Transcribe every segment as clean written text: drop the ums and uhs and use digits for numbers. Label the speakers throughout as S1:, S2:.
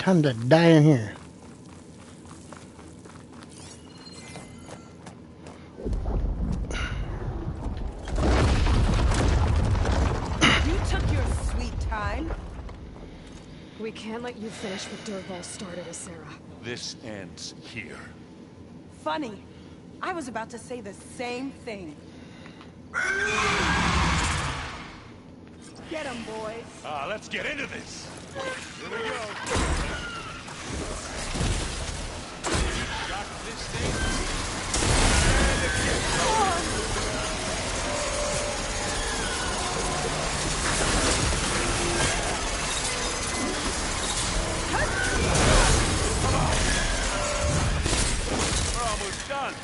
S1: time to die in here.
S2: You took your sweet time.
S3: We can't let you finish what Dervahl started, Asera.
S4: This ends here.
S2: Funny. I was about to say the same thing. Get 'em, boys.
S4: Let's get into this. Here we go. Got this thing. And again. We're almost done.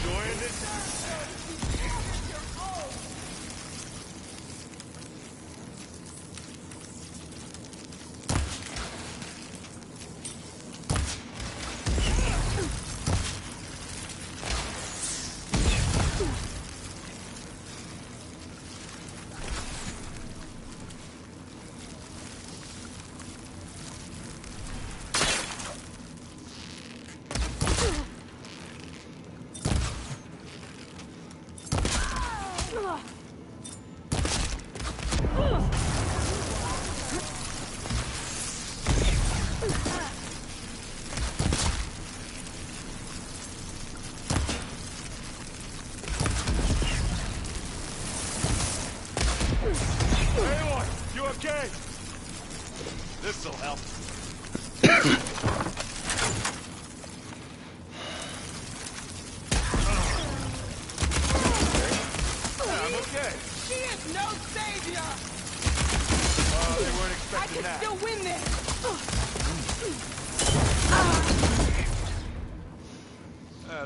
S4: Enjoying this? Aloy, you okay? This'll help. I'm okay.
S2: She is no savior!
S4: They weren't
S2: I
S4: expecting
S2: can
S4: that.
S2: still win this!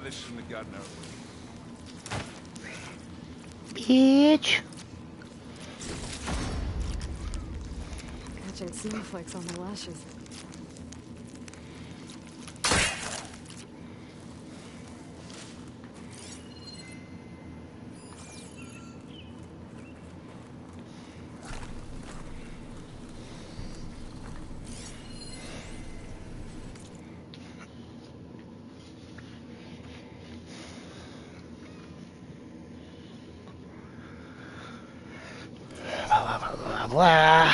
S4: They shouldn't have gotten our way.
S1: Bitch.
S3: Catching snowflakes on my lashes.
S1: Blah, blah.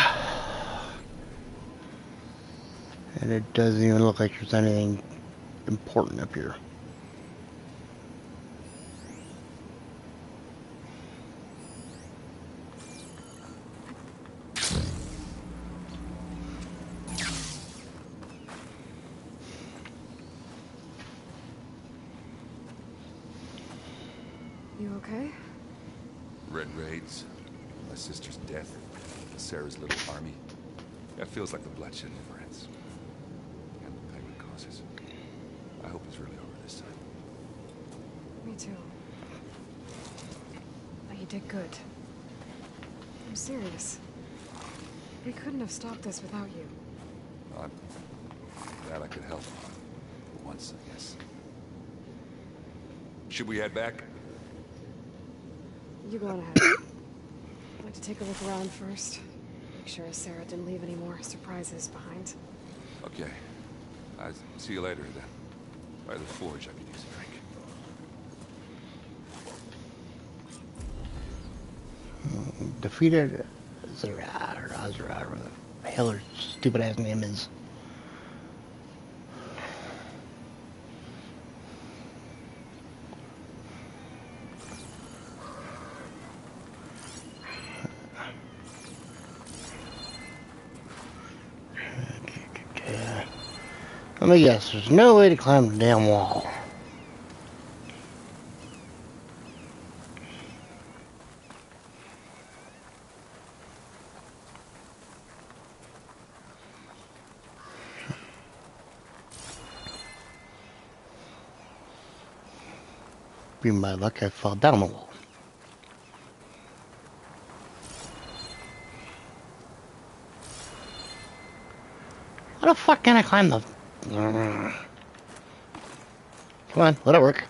S1: And it doesn't even look like there's anything important up here.
S3: You okay?
S5: Red Raids, my sister's death, Sarah's little army. That feels like the bloodshed never ends. And the pain it causes. I hope it's really over this time.
S3: Me too. But you did good. I'm serious. We couldn't have stopped this without you.
S5: I'm glad I could help. For once, I guess. Should we head back?
S3: You go on ahead. I'd like to take a look around first. Make sure Sarah didn't leave any more surprises behind.
S5: Okay. I'll see you later, then. By the forge, I could use a drink.
S1: Defeated Azra, or Azra, or whatever the hell her stupid ass name is. Let me guess, there's no way to climb the damn wall. Be my luck, I fell down the wall. How the fuck can I climb the... Come on, let it work.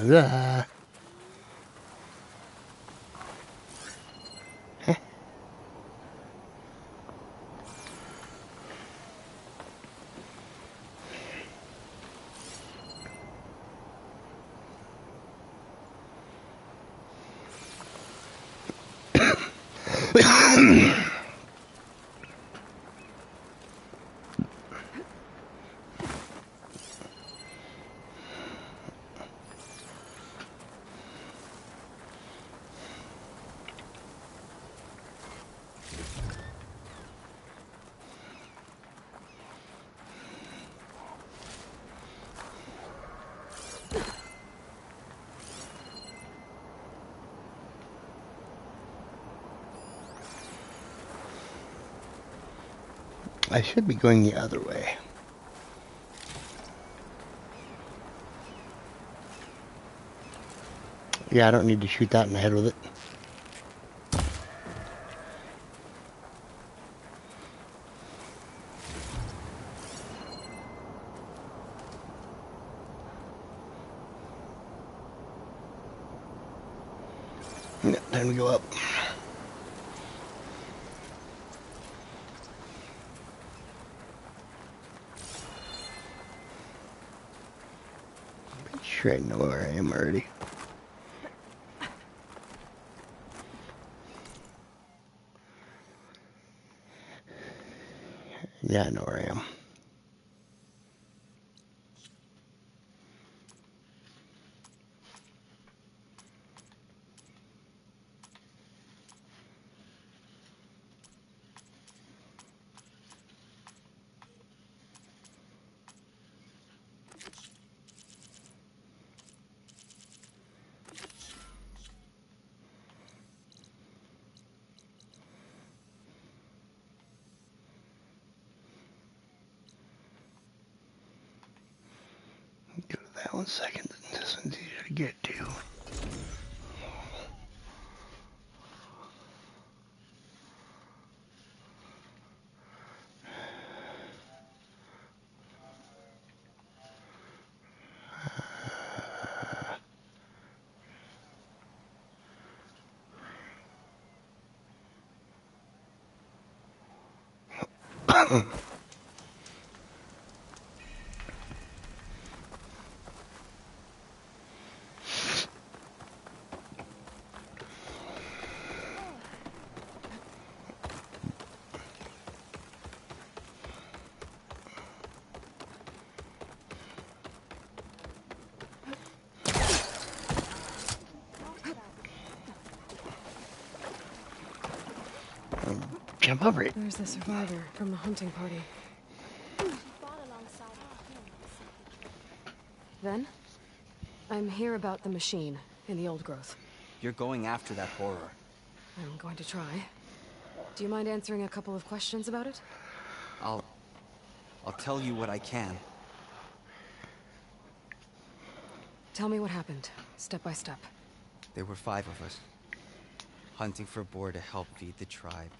S1: Huzzah. I should be going the other way. Yeah, I don't need to shoot that in the head with it. Yeah, time to go up. Pretty sure I know where I am already. Yeah, I know where I am. Go to that 1 second. This one's easier to get to. Jump over it.
S3: There's the survivor from the hunting party. Then, I'm here about the machine in the old growth.
S6: You're going after that horror.
S3: I'm going to try. Do you mind answering a couple of questions about it?
S6: I'll tell you what I can.
S3: Tell me what happened, step by step.
S6: There were 5 of us, hunting for boar to help feed the tribe,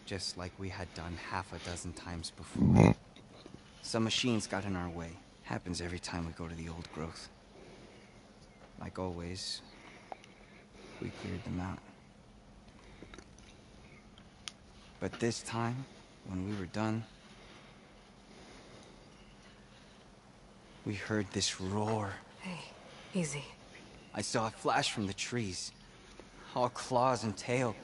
S6: just like we had done half a dozen times before. Some machines got in our way. Happens every time we go to the old growth. Like always, we cleared them out. But this time, when we were done, we heard this roar.
S3: Hey, easy.
S6: I saw it flash from the trees, all claws and tail.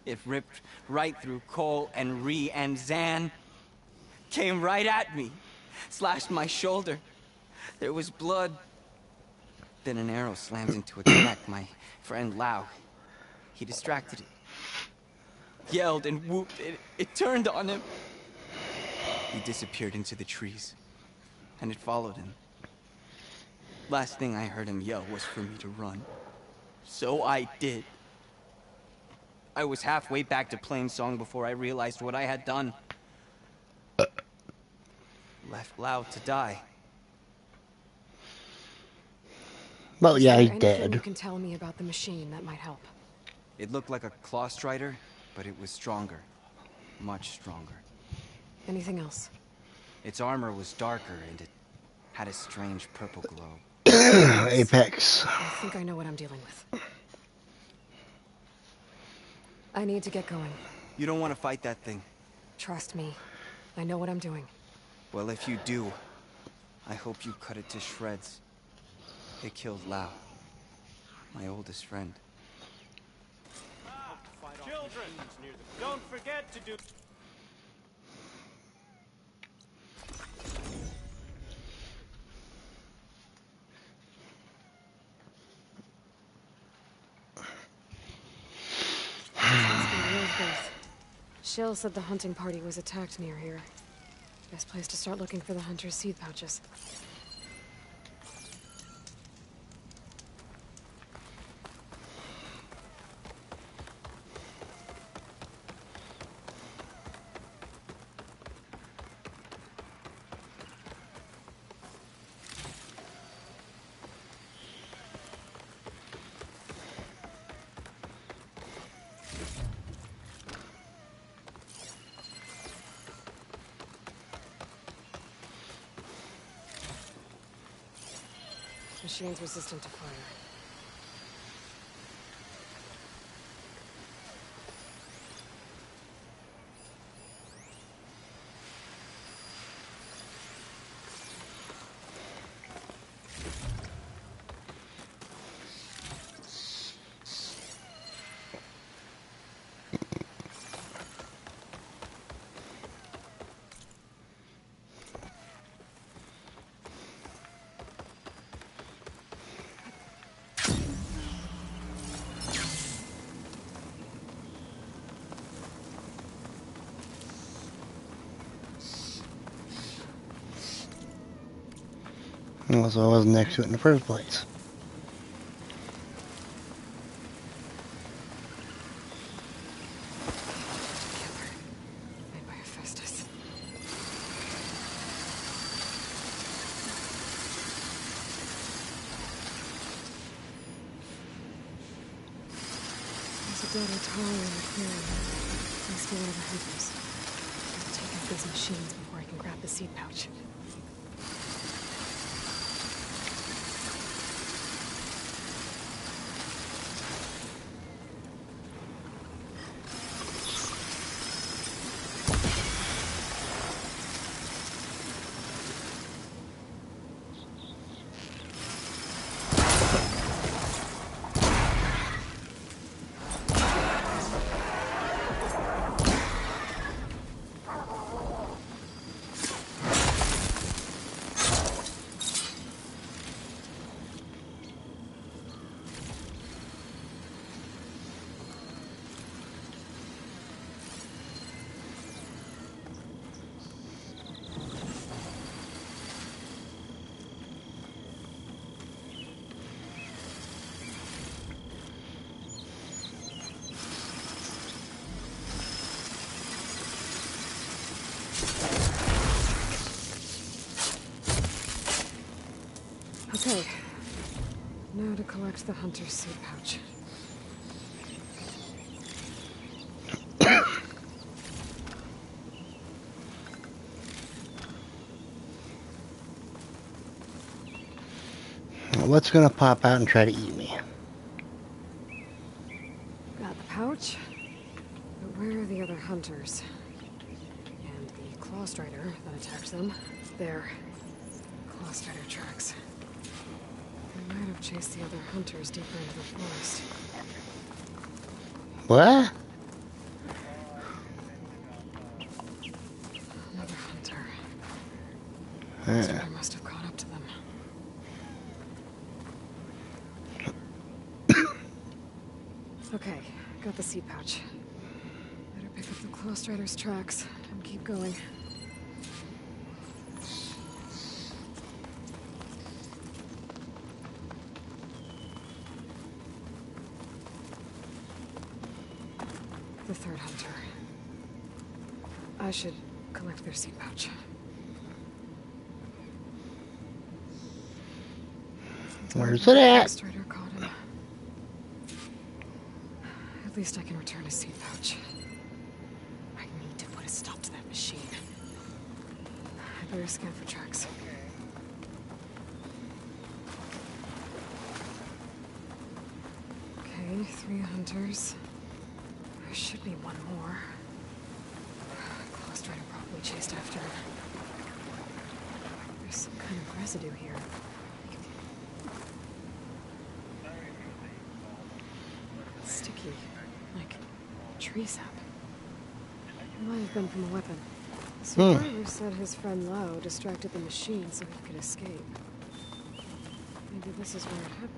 S6: It ripped right through Cole and Ree, and Zan came right at me, slashed my shoulder. There was blood. Then an arrow slammed into its neck. My friend Lau, he distracted it. Yelled and whooped. It turned on him. He disappeared into the trees, and it followed him. Last thing I heard him yell was for me to run. So I did. I was halfway back to Plainsong before I realized what I had done. Left Lau to die.
S1: Well, yeah, he's
S3: Is there anything
S1: dead.
S3: you can tell me about the machine that might help?
S6: It looked like a claw strider, but it was stronger. Much stronger.
S3: Anything else?
S6: Its armor was darker, and it had a strange purple glow.
S1: Apex.
S3: I think I know what I'm dealing with. I need to get going.
S6: You don't want to fight that thing.
S3: Trust me. I know what I'm doing.
S6: Well, if you do, I hope you cut it to shreds. It killed Lau, my oldest friend.
S7: Children, don't forget to do...
S3: Shill said the hunting party was attacked near here. Best place to start looking for the hunter's seed pouches. Machine's resistant to fire.
S1: Well, so I wasn't next to it in the first place.
S3: Made by Hephaestus. There's a dead Atari in the clearing. Must be one of the hunters. I'll take out these machines before I can grab the seed pouch. Okay. Now to collect the hunter's seed pouch.
S1: Well, what's gonna pop out and try to eat me?
S3: Got the pouch. But where are the other hunters? And the Claw Strider that attacked them. There. Claw Strider tracks. They might have chased the other hunters deeper into the forest.
S1: What?
S3: Another hunter.
S1: Yeah.
S3: Strider must have caught up to them. Okay, got the seed pouch. Better pick up the Claw Strider's tracks and keep going. The third hunter. I should collect their seed pouch.
S1: Where's it at?
S3: Strider caught him. At least I can return his seed pouch. I need to put a stop to that machine. I better scan for tracks. hunters. There should be one more. Claw Strider probably chased after him. There's some kind of residue here. It's sticky, like tree sap. It might have been from a weapon. The survivor said his friend Lau distracted the machine so he could escape. Maybe this is where it happened.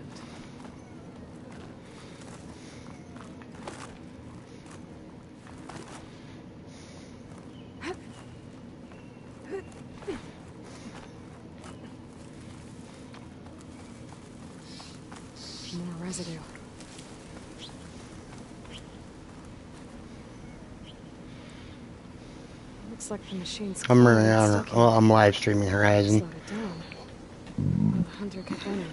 S3: More residue. Looks like the machine's
S1: I'm running out. Well, I'm live streaming Horizon.
S3: slowed it down. While the hunter kept running.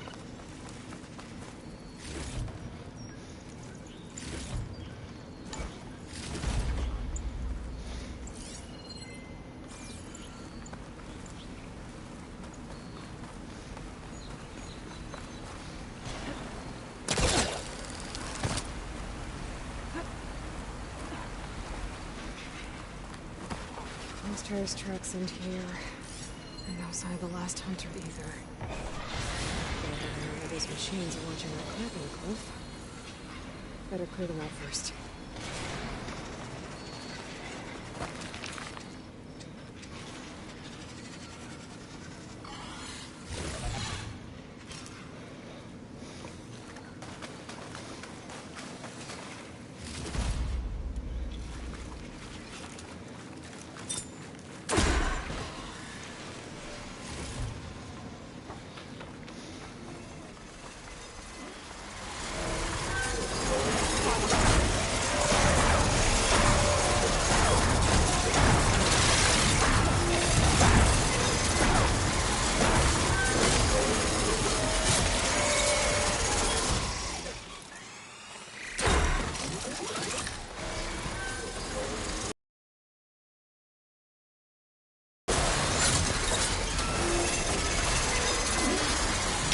S3: Monster's tracks end here. And no sign of the last hunter either. Whether these machines are watching that crack in the cliff. Better clear them out first.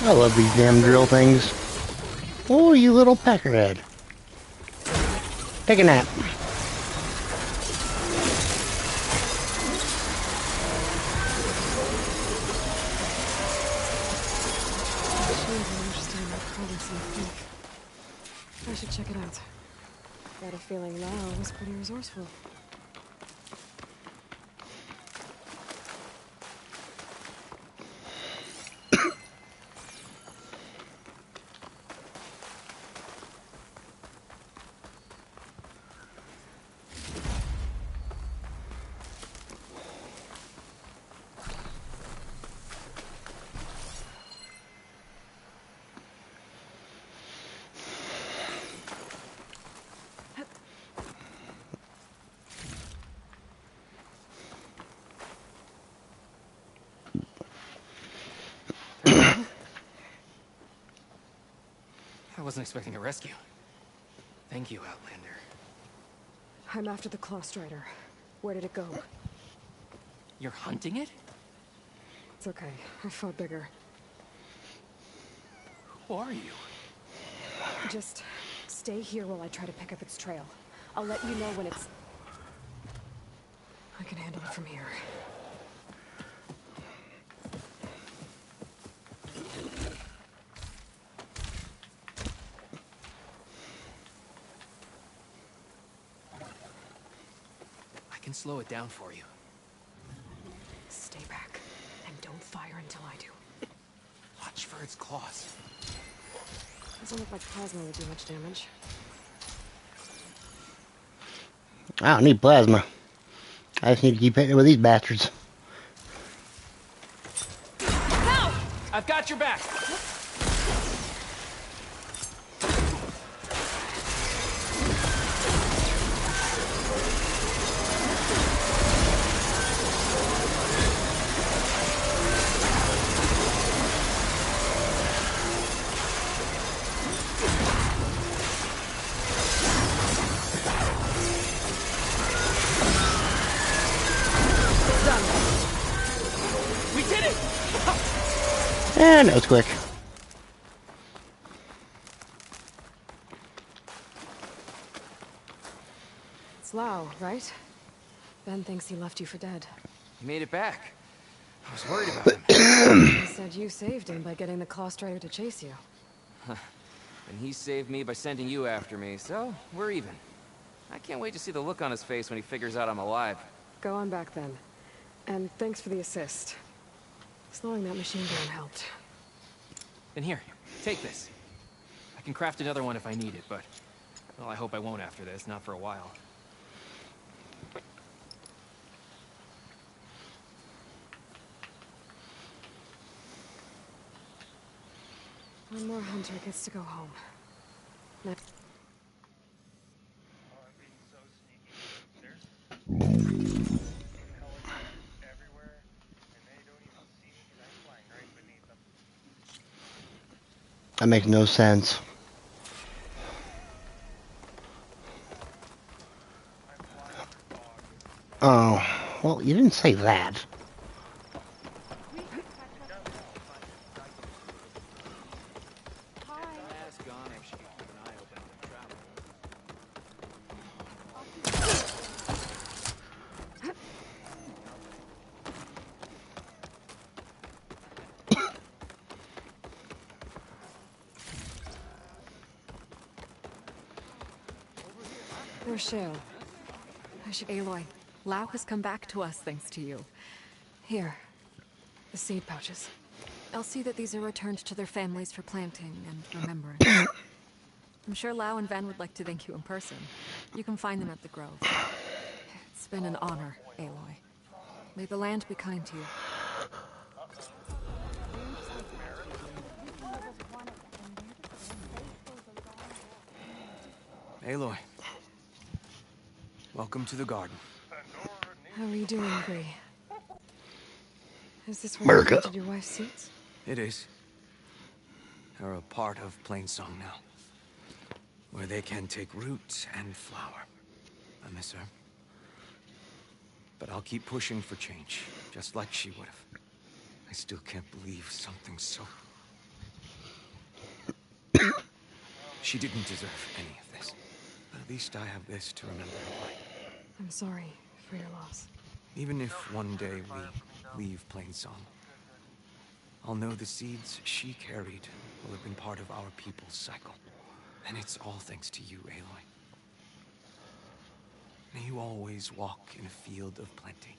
S1: I love these damn drill things. Oh, you little peckerhead. Take a nap.
S3: I should check it out. Got a feeling Lau was pretty resourceful.
S6: I wasn't expecting a rescue. Thank you, Outlander.
S3: I'm after the Claw Strider. Where did it go?
S6: You're hunting it?
S3: It's okay. I fought bigger.
S6: Who are you?
S3: Just stay here while I try to pick up its trail. I'll let you know when it's... I can handle it from here.
S6: I can slow it down for you.
S3: Stay back, and don't fire until I do.
S6: Watch for its claws.
S3: Doesn't look like plasma would do much damage.
S1: I don't need plasma. I just need to keep hitting it with these bastards.
S6: Help! I've got your back.
S1: And that was quick.
S3: Lau, right? Ben thinks he left you for dead.
S8: He made it back. I was worried about him.
S3: He said you saved him by getting the Claw Strider to chase you.
S8: And he saved me by sending you after me, so we're even. I can't wait to see the look on his face when he figures out I'm alive.
S3: Go on back then. And thanks for the assist. Slowing that machine gun helped.
S8: Then here, take this. I can craft another one if I need it, but... well, I hope I won't after this, not for a while.
S3: One more hunter gets to go home. Next.
S1: That makes no sense. Oh, well, you didn't say that.
S3: Where's Shale?
S9: Aloy, Lau has come back to us thanks to you.
S3: Here. The seed pouches.
S9: I'll see that these are returned to their families for planting and remembrance. I'm sure Lau and Van would like to thank you in person. You can find them at the Grove. It's been an honor, Aloy. May the land be kind to you.
S8: Aloy. Welcome to the garden.
S3: How are you doing, Bree? Is this where you planted your wife's seeds?
S8: It is. They're a part of Plainsong now. Where they can take root and flower. I miss her. But I'll keep pushing for change, just like she would have. I still can't believe something so... She didn't deserve any of this. But at least I have this to remember her by.
S3: I'm sorry for your loss.
S8: Even if one day we leave Plainsong, I'll know the seeds she carried will have been part of our people's cycle. And it's all thanks to you, Aloy. May you always walk in a field of plenty.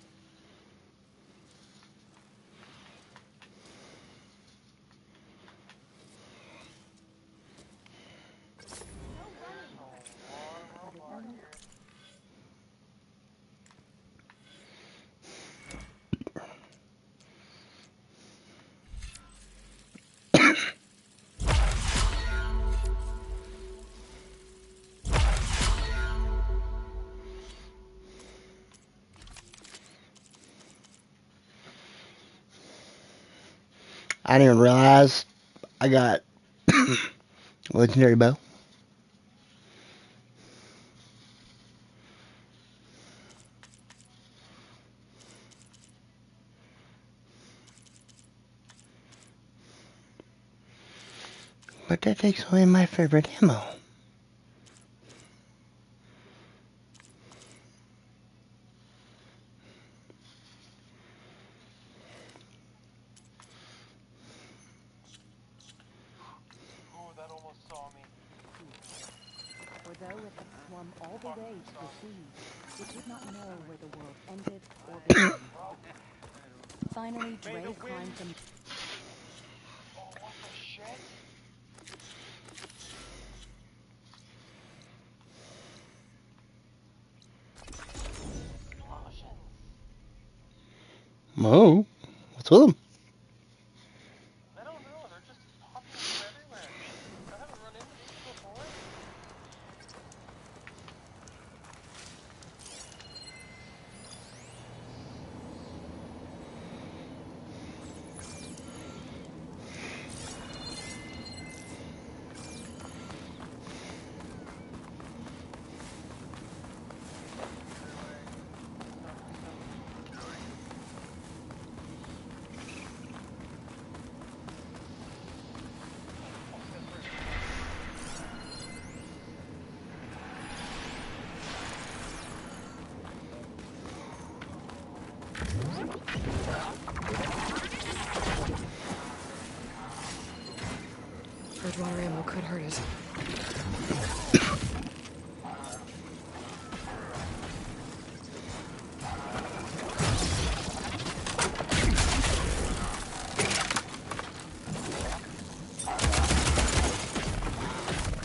S1: I didn't even realize I got legendary bow. But that takes away my favorite ammo.
S10: For though it had swum all the way to the sea, it did not know where the world ended or began. Finally, Dre climbed the...
S1: Oh, what's with him?
S11: I don't know, they're just popping up everywhere. I haven't run into these before.
S3: Bridgewater ammo could hurt it.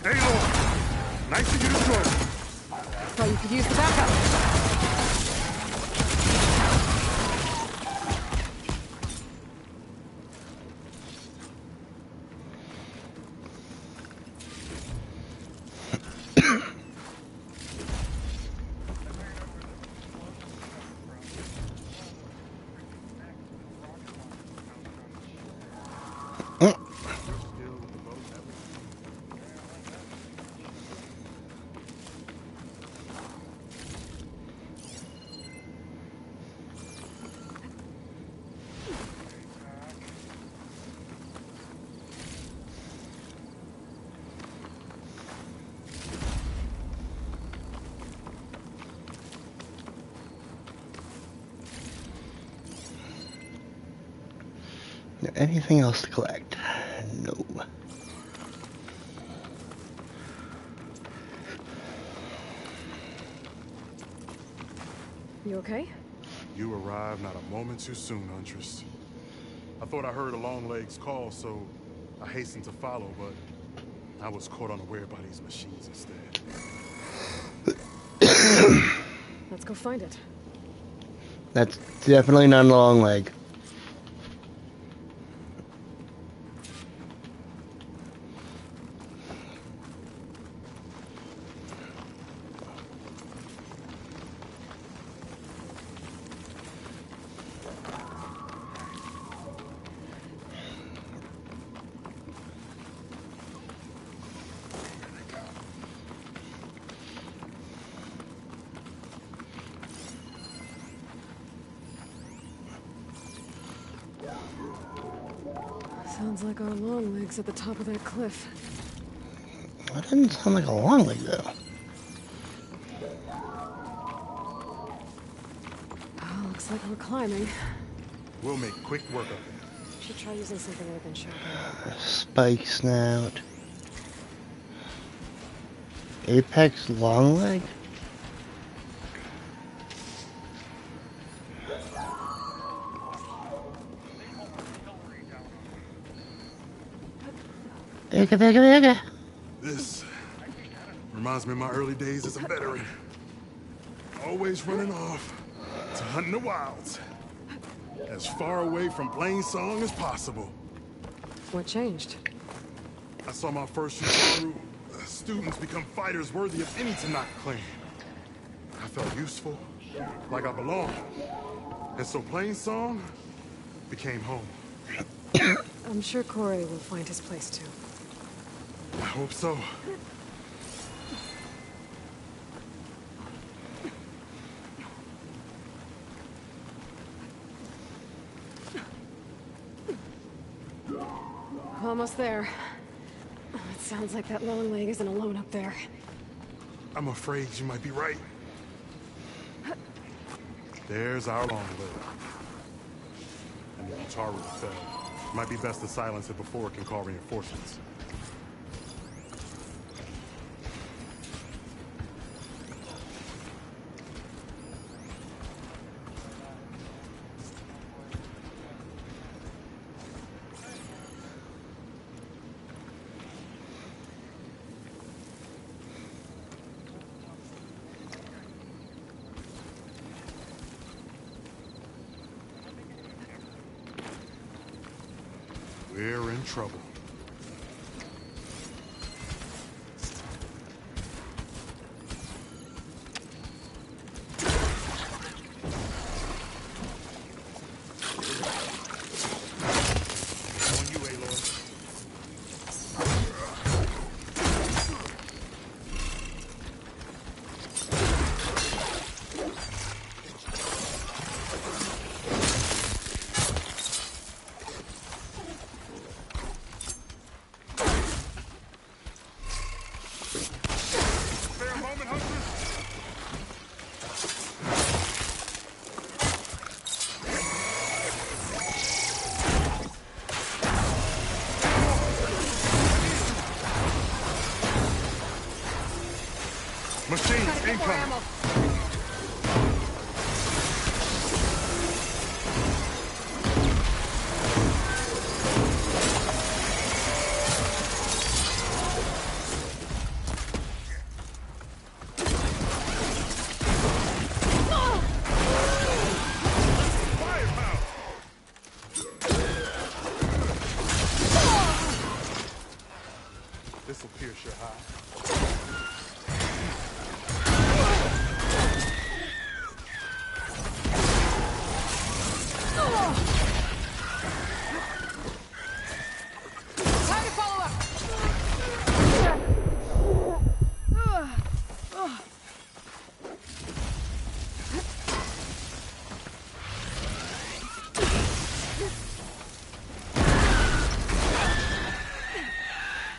S4: Aloy! Nice to get a joint.
S3: Thought you could use the backup.
S1: Anything else to collect? No.
S3: You okay?
S12: You arrived not a moment too soon, Huntress. I thought I heard a Longlegs call, so I hastened to follow, but I was caught unaware by these machines instead.
S3: Let's go find it.
S1: That's definitely not a long leg.
S3: Sounds like our long legs at the top of that cliff.
S1: That doesn't sound like a long leg, though.
S3: Oh, looks like we're climbing.
S12: We'll make quick work of it.
S3: Should try using something other than shotgun.
S1: Spike snout. Apex long leg?
S12: This reminds me of my early days as a veteran. Always running off to hunt in the wilds. As far away from Plainsong as possible.
S3: What changed?
S12: I saw my first Yuzaru students become fighters worthy of any Tanakh clan. I felt useful, like I belonged. And so Plainsong became home.
S3: I'm sure Corey will find his place too.
S12: I hope so.
S3: Almost there. It sounds like that long leg isn't alone up there.
S12: I'm afraid you might be right. There's our long leg. And the Utaru fell. Might be best to silence it before it can call reinforcements. We're in trouble. On you, Aloy. incoming. This'll pierce your eye.
S2: Time to follow up.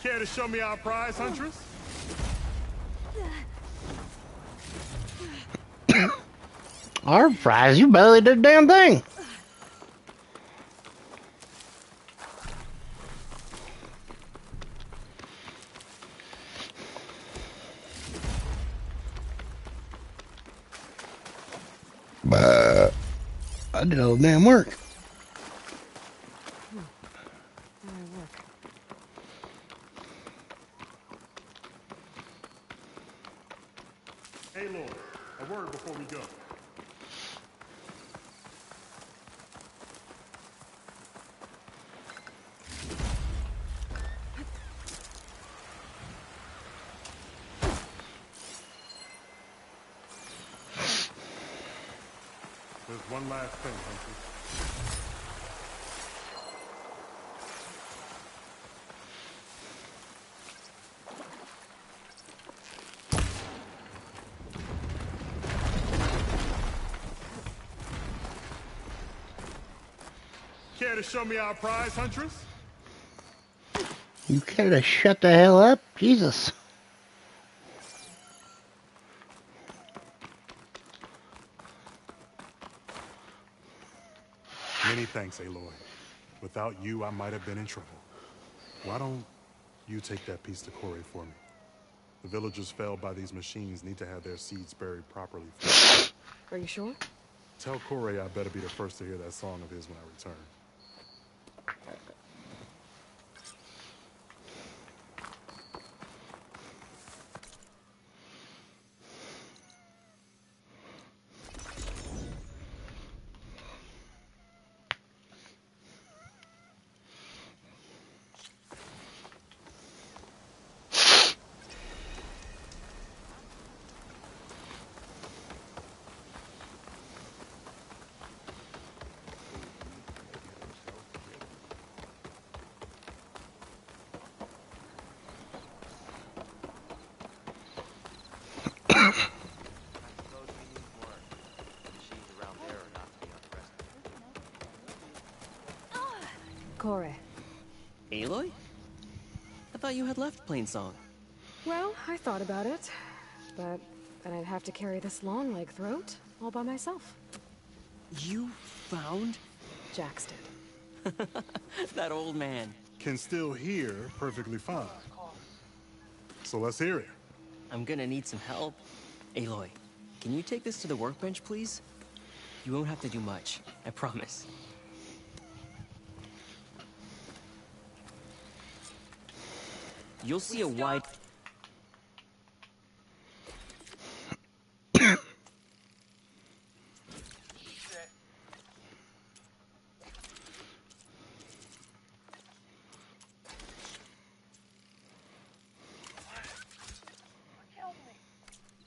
S12: Care to show me our prize, Huntress?
S1: Our prize, you barely did a damn thing. But I did all the damn work.
S12: Aloy, a word before we go. There's one last thing, Huntress. Care to show me our prize, Huntress?
S1: You care to shut the hell up? Jesus.
S12: Many thanks, Aloy. Without you, I might have been in trouble. Why don't you take that piece to Corey for me? The villagers felled by these machines need to have their seeds buried properly.
S3: Are you sure?
S12: Tell Corey I better be the first to hear that song of his when I return.
S3: Corey.
S13: Aloy? I thought you had left Plainsong.
S3: Well, I thought about it, but then I'd have to carry this long leg throat all by myself.
S13: You found
S3: Jax did.
S13: that old man?
S12: Can still hear perfectly fine. So let's hear it.
S13: I'm gonna need some help. Aloy, can you take this to the workbench, please? You won't have to do much, I promise. You'll see a wide...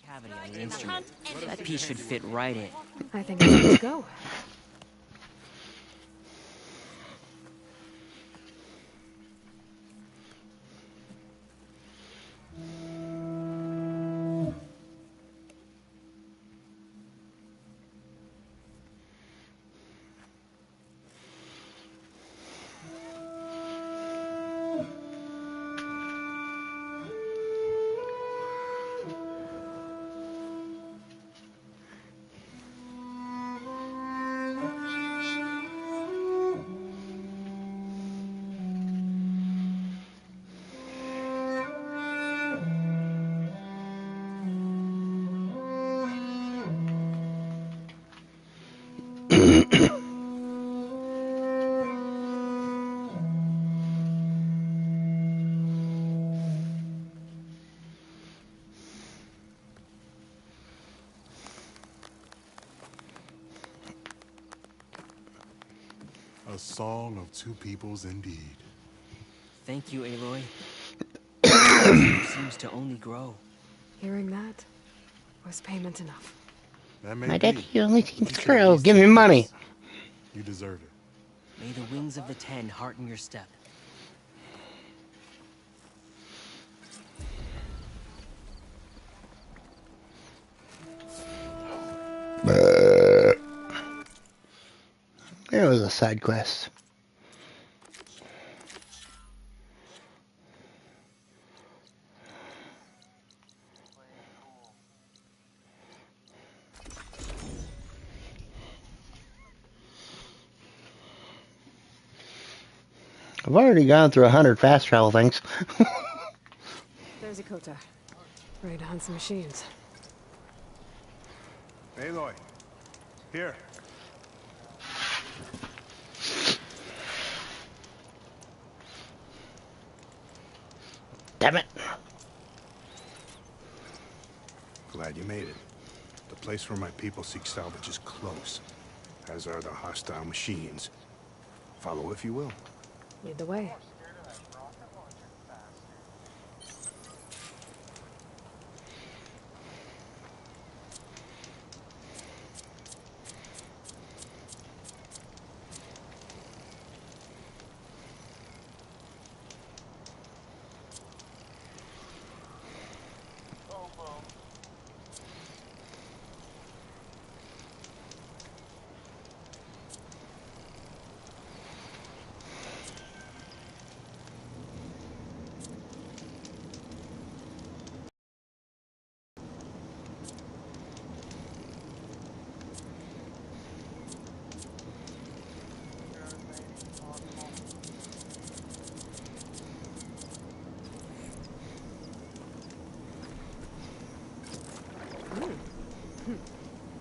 S13: cavity on the instrument. That piece should fit right in.
S3: I think it's good to go.
S12: A song of two peoples indeed.
S13: Thank you, Aloy. Seems to only grow.
S3: Hearing that was payment enough.
S12: That may
S1: My
S12: be.
S1: daddy only seems
S12: But
S1: to
S12: you should at
S1: grow.
S12: least
S1: Give me
S12: take
S1: money.
S12: this. You deserve it.
S13: May the winds of the Ten hearten your step.
S1: There was a side quest. I've already gone through 100 fast travel things.
S3: There's Ikota. Ready to hunt some machines.
S4: Aloy, here.
S1: Damn it.
S4: Glad you made it. The place where my people seek salvage is close, as are the hostile machines. Follow if you will.
S3: Lead the way.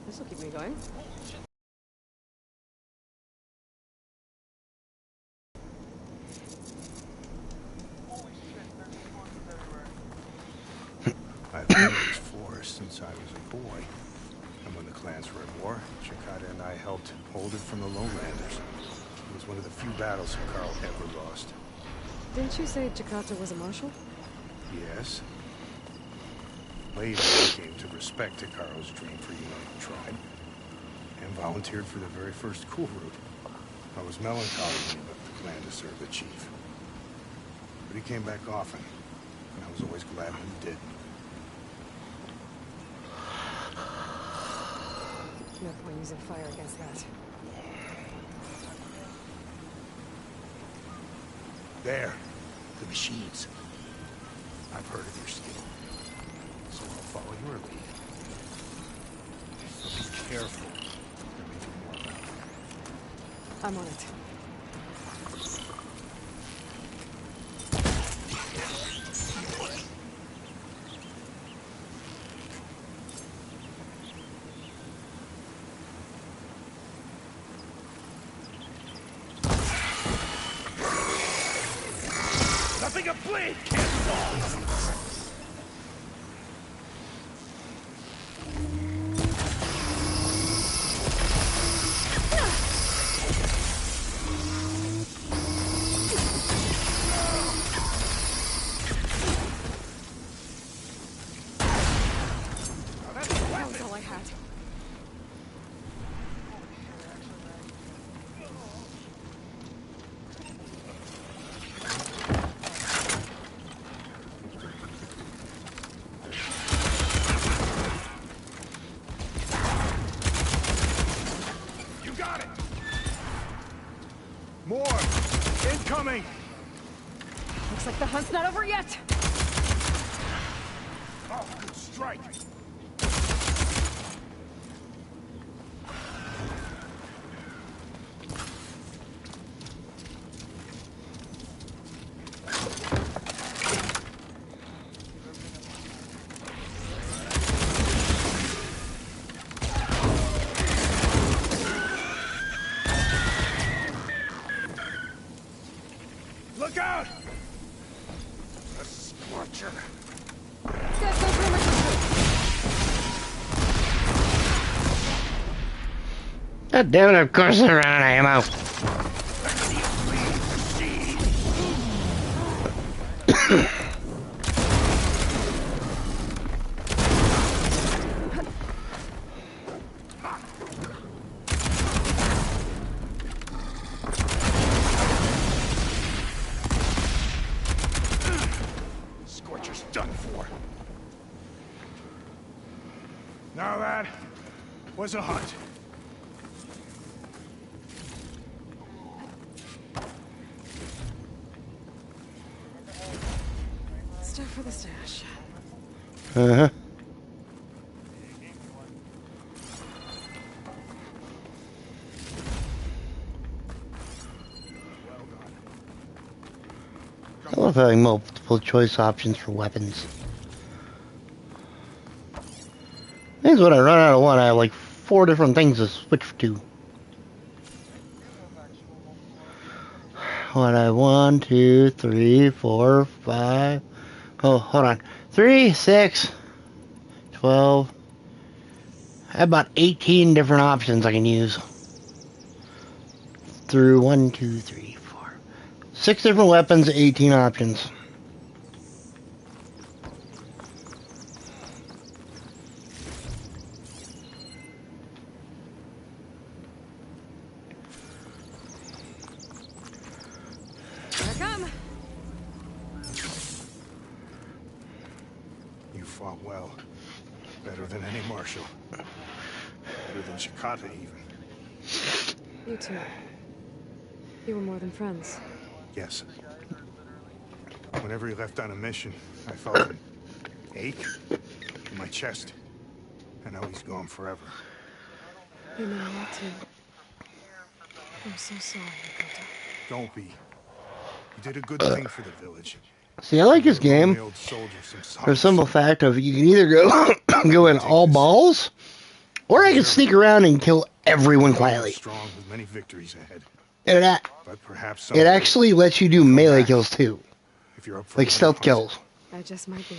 S3: This'll keep me going.
S4: I've been in this forest since I was a boy. And when the clans were at war, Chikata and I helped hold it from the Lowlanders. It was one of the few battles Carl ever lost.
S3: Didn't you say Chikata was a marshal?
S4: Yes. Later, I came to respect Hikaru's dream for uniting the tribe, and volunteered for the very first cool route. I was melancholy when he left the clan to serve the chief. But he came back often, and I was always glad when he did.
S3: No point using fire against that.
S4: There, the machines. I've heard of your skill, so I'll follow your lead. But be careful. There may be more about it.
S3: I'm on it.
S4: Nothing a blade can't solve!
S3: That was all I had.
S4: You got it! More! Incoming!
S3: Looks like the hunt's not over yet.
S4: Oh, good strike! Look out! A scorcher!
S3: That's no premature.
S1: God damn it, of course I ran out of ammo.
S4: was a hunt.
S3: Stuff for the stash.
S1: Uh-huh. I love having multiple choice options for weapons. Things when I run out of one, I have like 4 different things to switch to. What I 1, 2, 3, 4, 5. Oh, hold on. 3, 6, 12. I have about 18 different options I can use. Through 1, 2, 3, 4. 6 different weapons, 18 options.
S3: Here I come.
S4: You fought well. Better than any marshal. Better than Shikata, even.
S3: You too. You were more than friends.
S4: Yes. Whenever he left on a mission, I felt an ache in my chest. And now he's gone forever.
S3: You meant a lot to me. I'm so sorry, Makoto.
S4: Don't be. You did a good thing for the village.
S1: See, I like this game
S4: Mailed soldier some
S1: for the
S4: solace.
S1: simple fact of you can either go go in all balls, or I can sneak around and kill everyone quietly.
S4: Strong with many victories ahead.
S1: And
S4: But perhaps
S1: it actually lets you do melee kills too,
S4: if you're up for
S1: like
S4: another
S1: stealth
S4: hunt.
S1: kills.
S3: I just might be.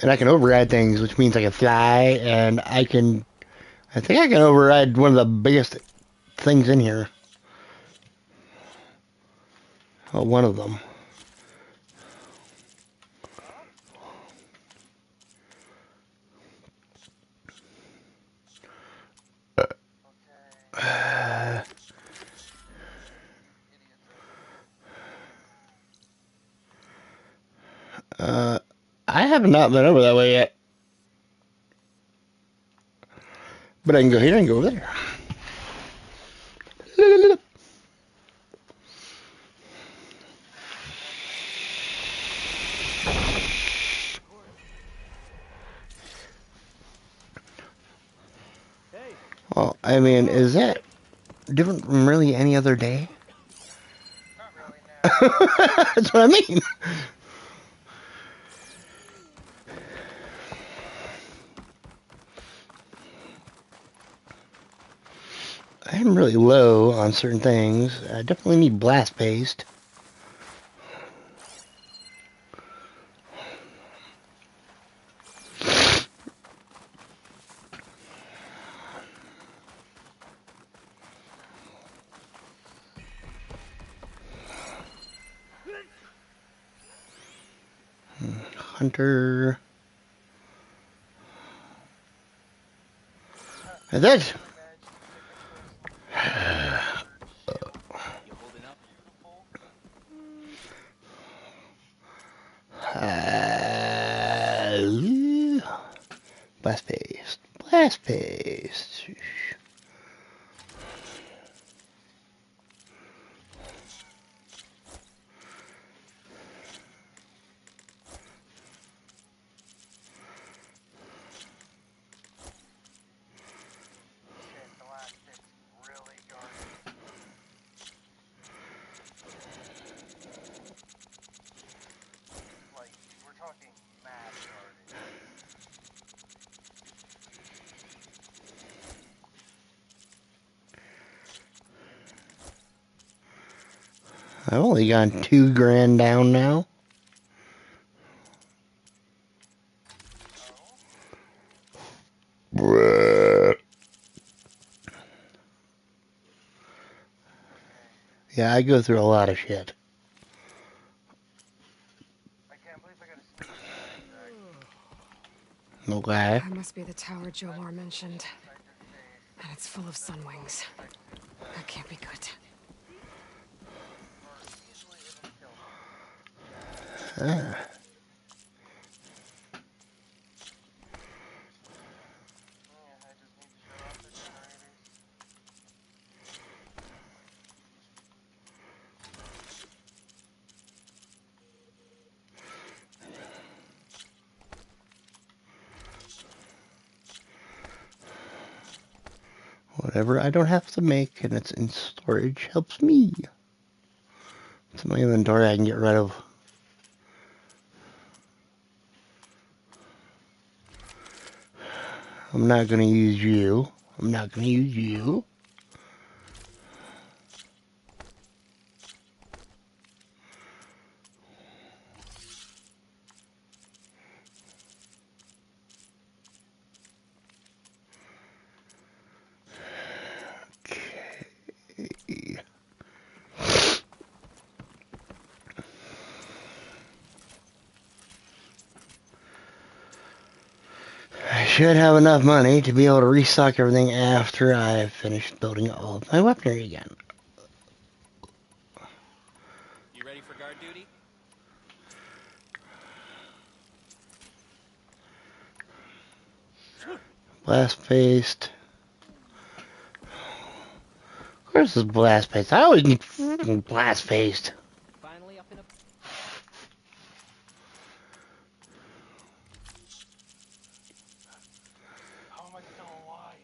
S1: And I can override things, which means I can fly, and I think I can override one of the biggest things in here. Well, one of them. I have not been over that way yet. But I can go here and go over there. Well, I mean, is that different from really any other day? That's what I mean. I'm really low on certain things. I definitely need blast paste. Hunter. And then blast paste. Blast paste. I've only gone $2,000 down now. Yeah, I go through a lot of shit. Okay.
S3: That must be the tower Jomar mentioned. And it's full of sunwings. That can't be good.
S1: Ah. Whatever I don't have to make and it's in storage helps me. It's in my inventory I can get rid of. I'm not going to use you. I'm not going to use you. Okay. I should have enough money to be able to restock everything after I've finished building all of my weaponry again.
S13: You ready for guard duty?
S1: Blast paste. Of course it's blast paste. I always need fucking blast paste.
S13: Finally up in a...
S11: How am I still alive?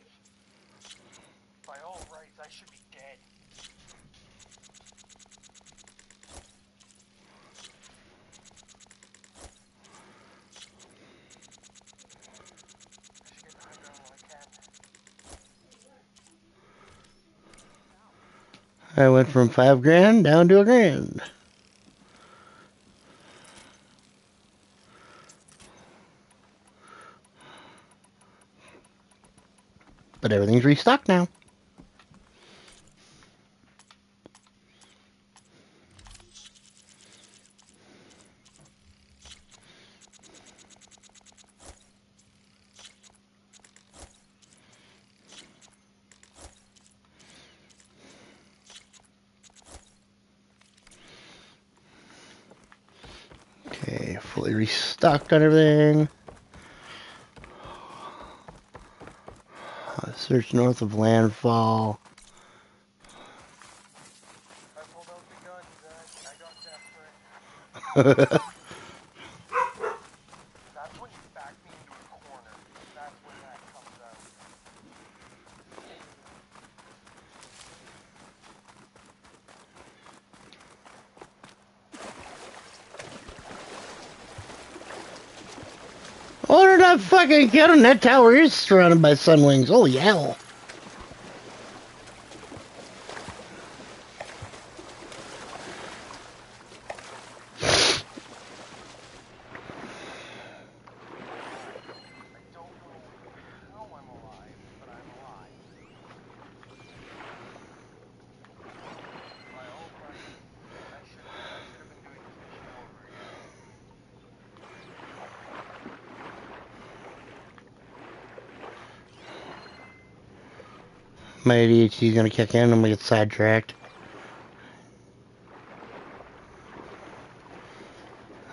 S11: By all rights, I should be dead. I should get the high ground while I can.
S1: I went from $5,000 down to $1,000. But everything's restocked now. Okay, fully restocked on everything. Search north of landfall.
S11: I pulled out the gun, Zach. I got desperate. That's when you back me into a corner. That's when that comes out.
S1: Oh, they're not fucking kidding. That tower is surrounded by sunwings. Holy hell. My ADHD is gonna kick in and I'm gonna get sidetracked.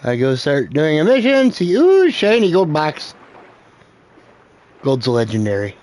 S1: I go start doing a mission, see, ooh, shiny gold box. Gold's a legendary.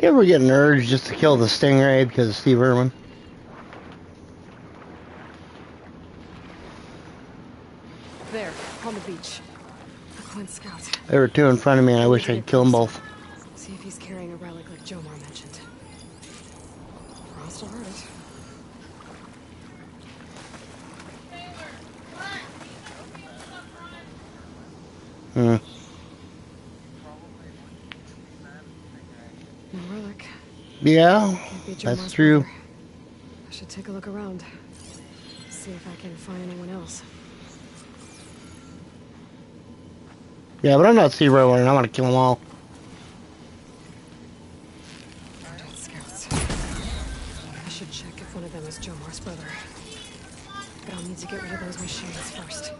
S1: You ever get an urge just to kill the stingray because of Steve Irwin?
S3: There, on the beach. The Clint Scouts.
S1: There were two in front of me and I wish I could kill them both.
S3: See if he's carrying a relic like Jomar mentioned. Frost will hurt it.
S1: Hmm.
S3: No relic.
S1: Yeah,
S3: Maybe Jomar's
S1: that's true.
S3: brother. I should take a look around. See if I can find anyone else.
S1: Yeah, but I'm not Steve Irwin and I want to kill them all.
S3: Dead Scouts. I should check if one of them is Jomar's brother. But I'll need to get rid of those machines first.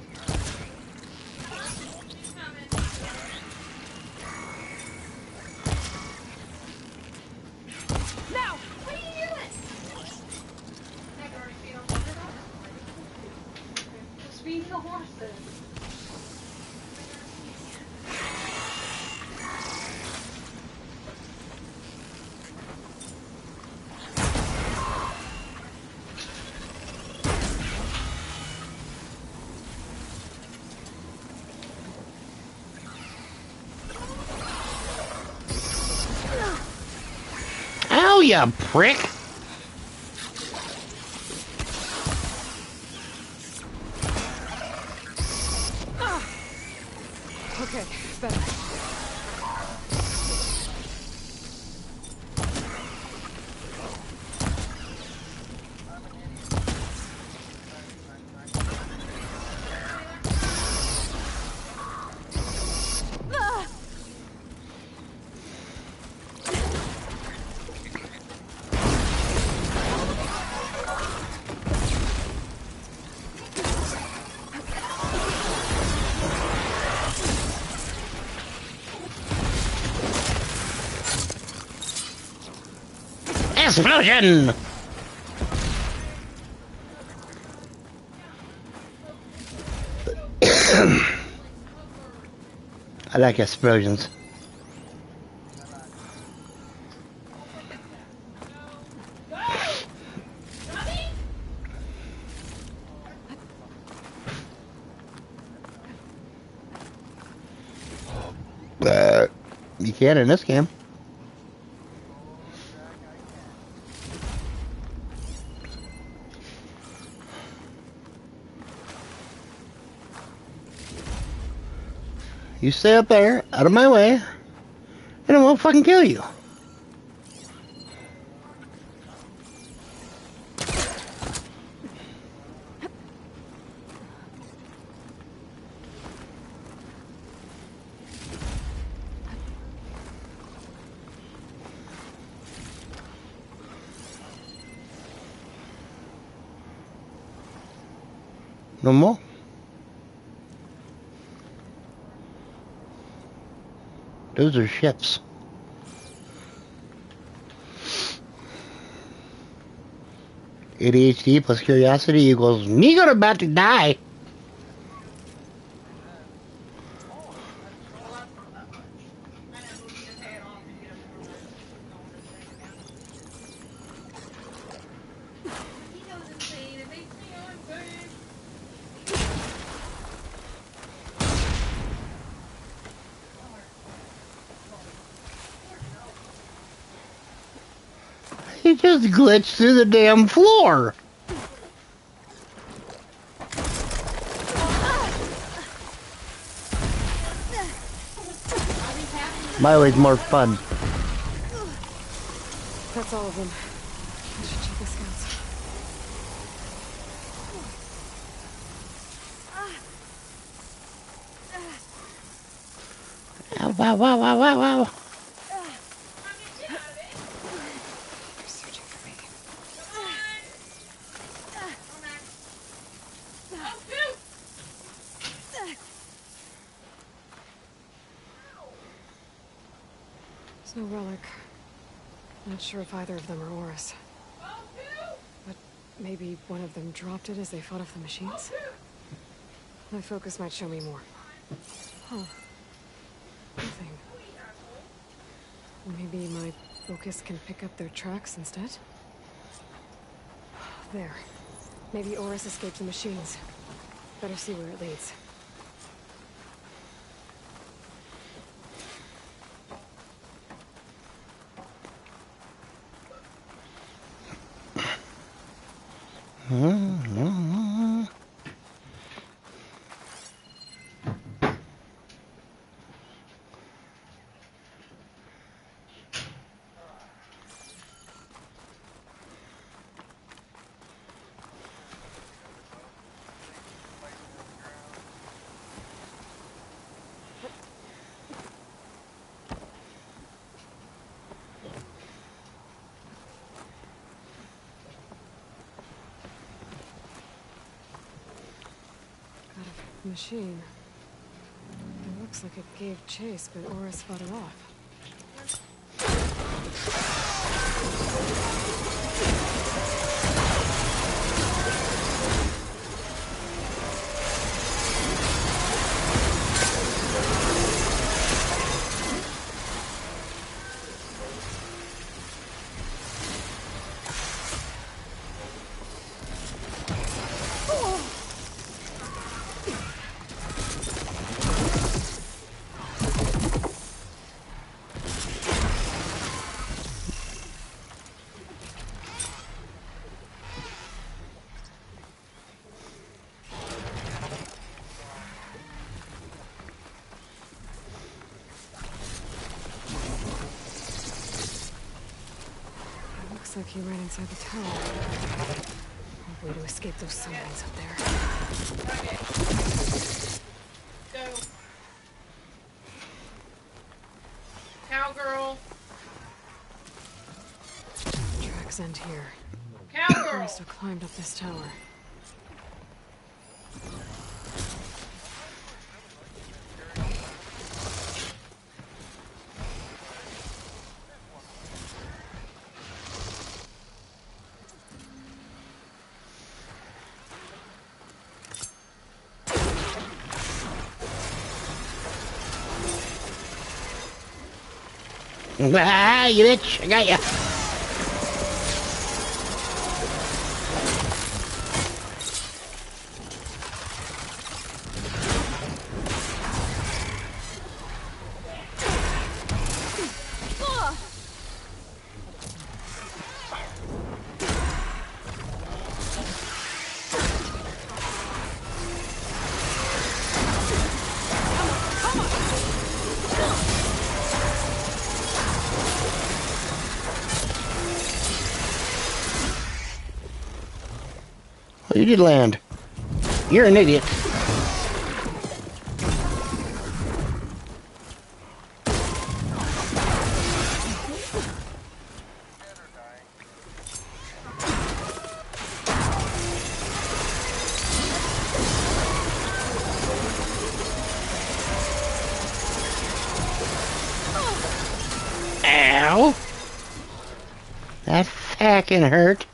S2: Now! What are you doing?
S11: Just feeding the horses.
S1: Ow, you prick!
S3: Okay, better.
S1: Explosion! I like explosions. You can in this game. You stay up there, out of my way, and I won't fucking kill you. No more? Those are ships. ADHD plus curiosity equals me gonna about to die. He just glitched through the damn floor. My way's more fun.
S3: That's all of them. I should check the scouts.
S1: Ow, wow, wow, wow, wow, wow.
S3: They're searching for me. There's no relic. Not sure if either of them are Oris. But maybe one of them dropped it as they fought off the machines? My focus might show me more. Huh. Nothing. Maybe my Focus can pick up their tracks instead. There. Maybe Oris escaped the machines. Better see where it leads. Machine. It looks like it gave chase, but Oris fought it off. Looks like he ran inside the tower. No way to escape those sunlights up there.
S14: Go. Cowgirl.
S3: Tracks end here.
S14: Cowgirl.
S3: Must have climbed up this tower.
S1: Ah, you bitch! I got ya. You did land. You're an idiot. Ow! That fucking hurt.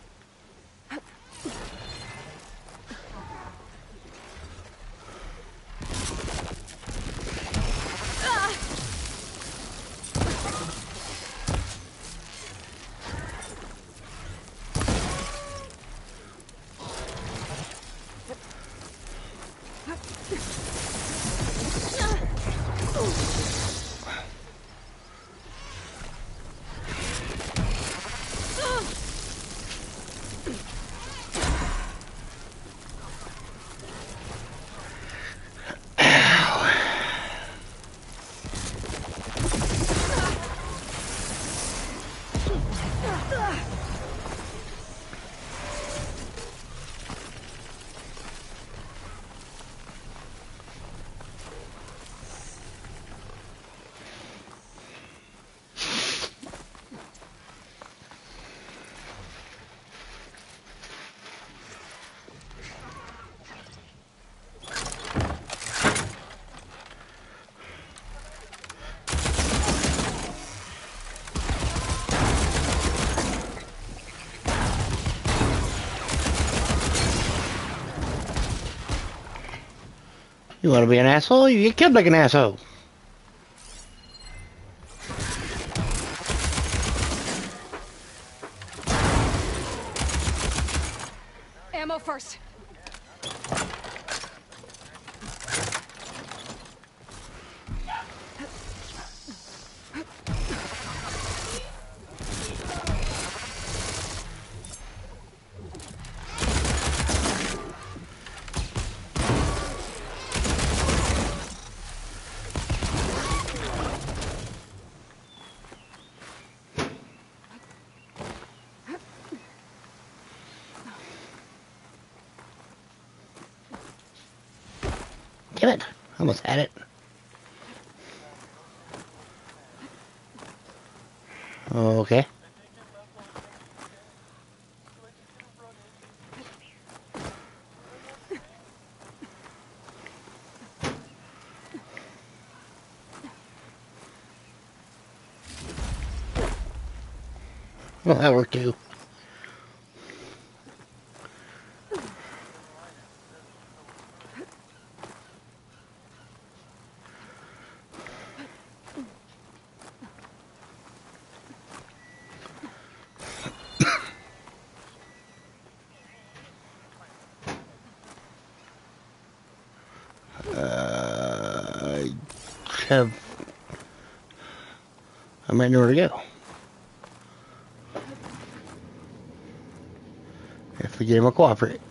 S1: You want to be an asshole? You get killed like an asshole. Damn it. Almost had it. Okay. Well, that worked too. I might know where to go. If the game will cooperate.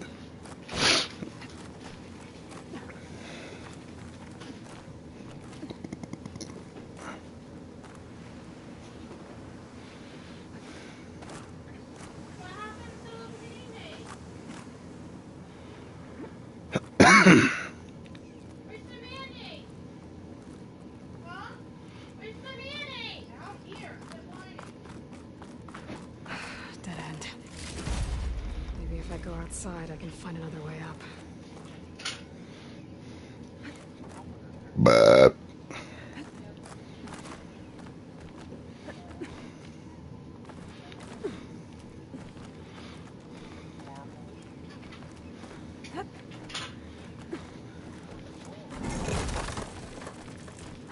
S3: Dead end. Maybe if I go outside, I can find another way up.
S1: But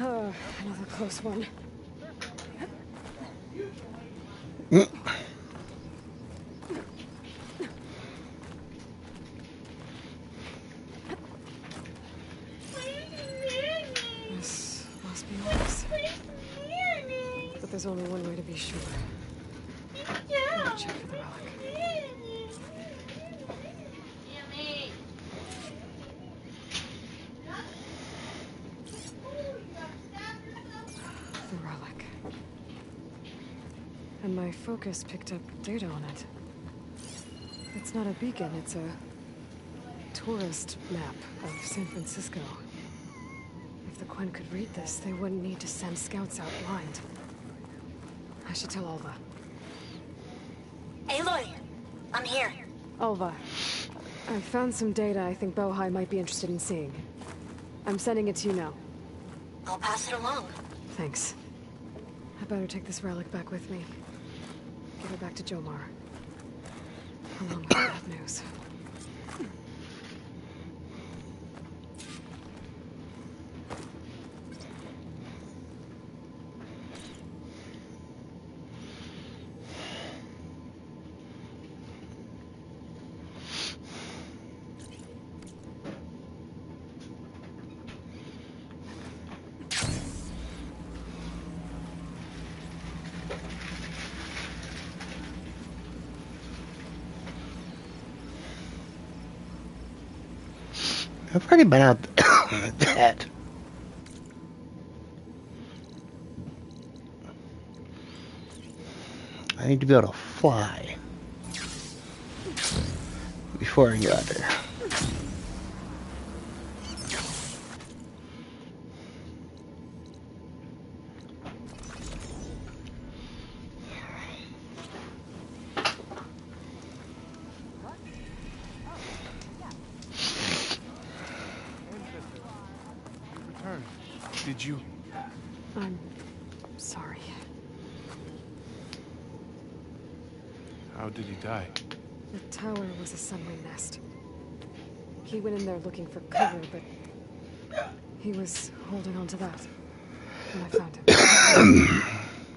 S3: Oh, another close one. This must be nice. But there's only one way to be sure. I'll check for the relic. The relic. And my focus picked up data on it. It's not a beacon, it's a tourist map of San Francisco. If the Quen could read this, they wouldn't need to send scouts out blind. I should tell Alva.
S15: Aloy, I'm here.
S3: Alva, I found some data I think Bohai might be interested in seeing. I'm sending it to you now.
S15: I'll pass it along.
S3: Thanks. I better take this relic back with me. Give it back to Jomar. Along with that news.
S1: I've already been out that. I need to be able to fly before I get out there.
S16: Did you?
S3: I'm sorry.
S16: How did he die?
S3: The tower was a sunwing nest. He went in there looking for cover, but he was holding on to that when I found him.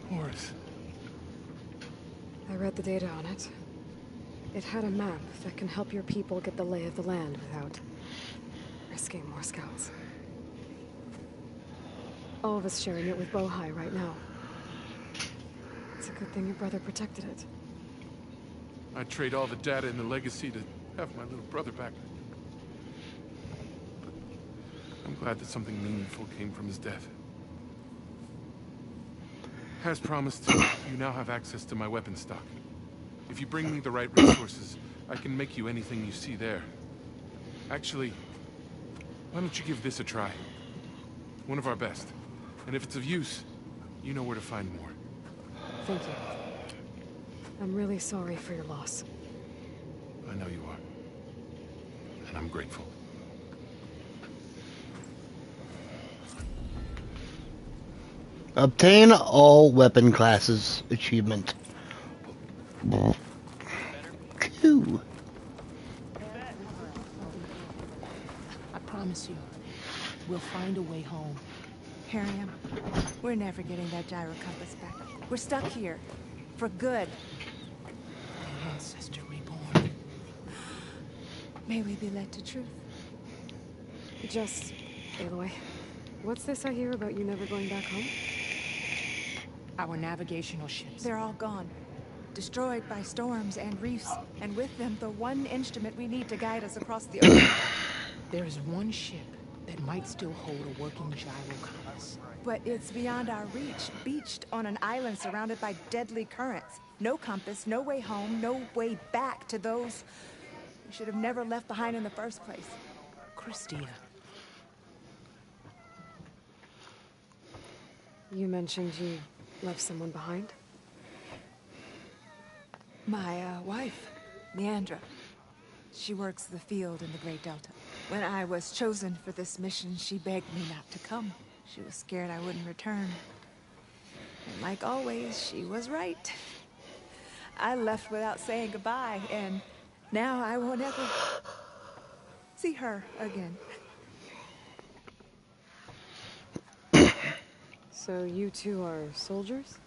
S16: Horace.
S3: I read the data on it. It had a map that can help your people get the lay of the land without risking more scouts. All of us sharing it with Bohai right now. It's a good thing your brother protected it.
S16: I'd trade all the data in the legacy to have my little brother back. But I'm glad that something meaningful came from his death. As promised, you now have access to my weapon stock. If you bring me the right resources, I can make you anything you see there. Actually, Why don't you give this a try? One of our best. And if it's of use, you know where to find more.
S3: Thank you. I'm really sorry for your loss.
S16: I know you are. And I'm grateful.
S1: Obtain all weapon classes achievement. 2.
S17: I promise you, we'll find a way home.
S2: Harriam, we're never getting that gyro compass back. We're stuck here. For good.
S17: The ancestor reborn.
S2: May we be led to truth.
S3: Just, Aloy, what's this I hear about you never going back home?
S17: Our navigational ships.
S2: They're all gone. Destroyed by storms and reefs, and with them the one instrument we need to guide us across the ocean.
S17: There is one ship that might still hold a working gyro compass.
S2: But it's beyond our reach, beached on an island surrounded by deadly currents. No compass, no way home, no way back to those we should have never left behind in the first place.
S17: Christia.
S3: You mentioned you left someone behind?
S2: My wife, Leandra. She works the field in the Great Delta. When I was chosen for this mission, she begged me not to come. She was scared I wouldn't return. And like always, she was right. I left without saying goodbye, and now I won't ever see her again.
S3: So you two are soldiers?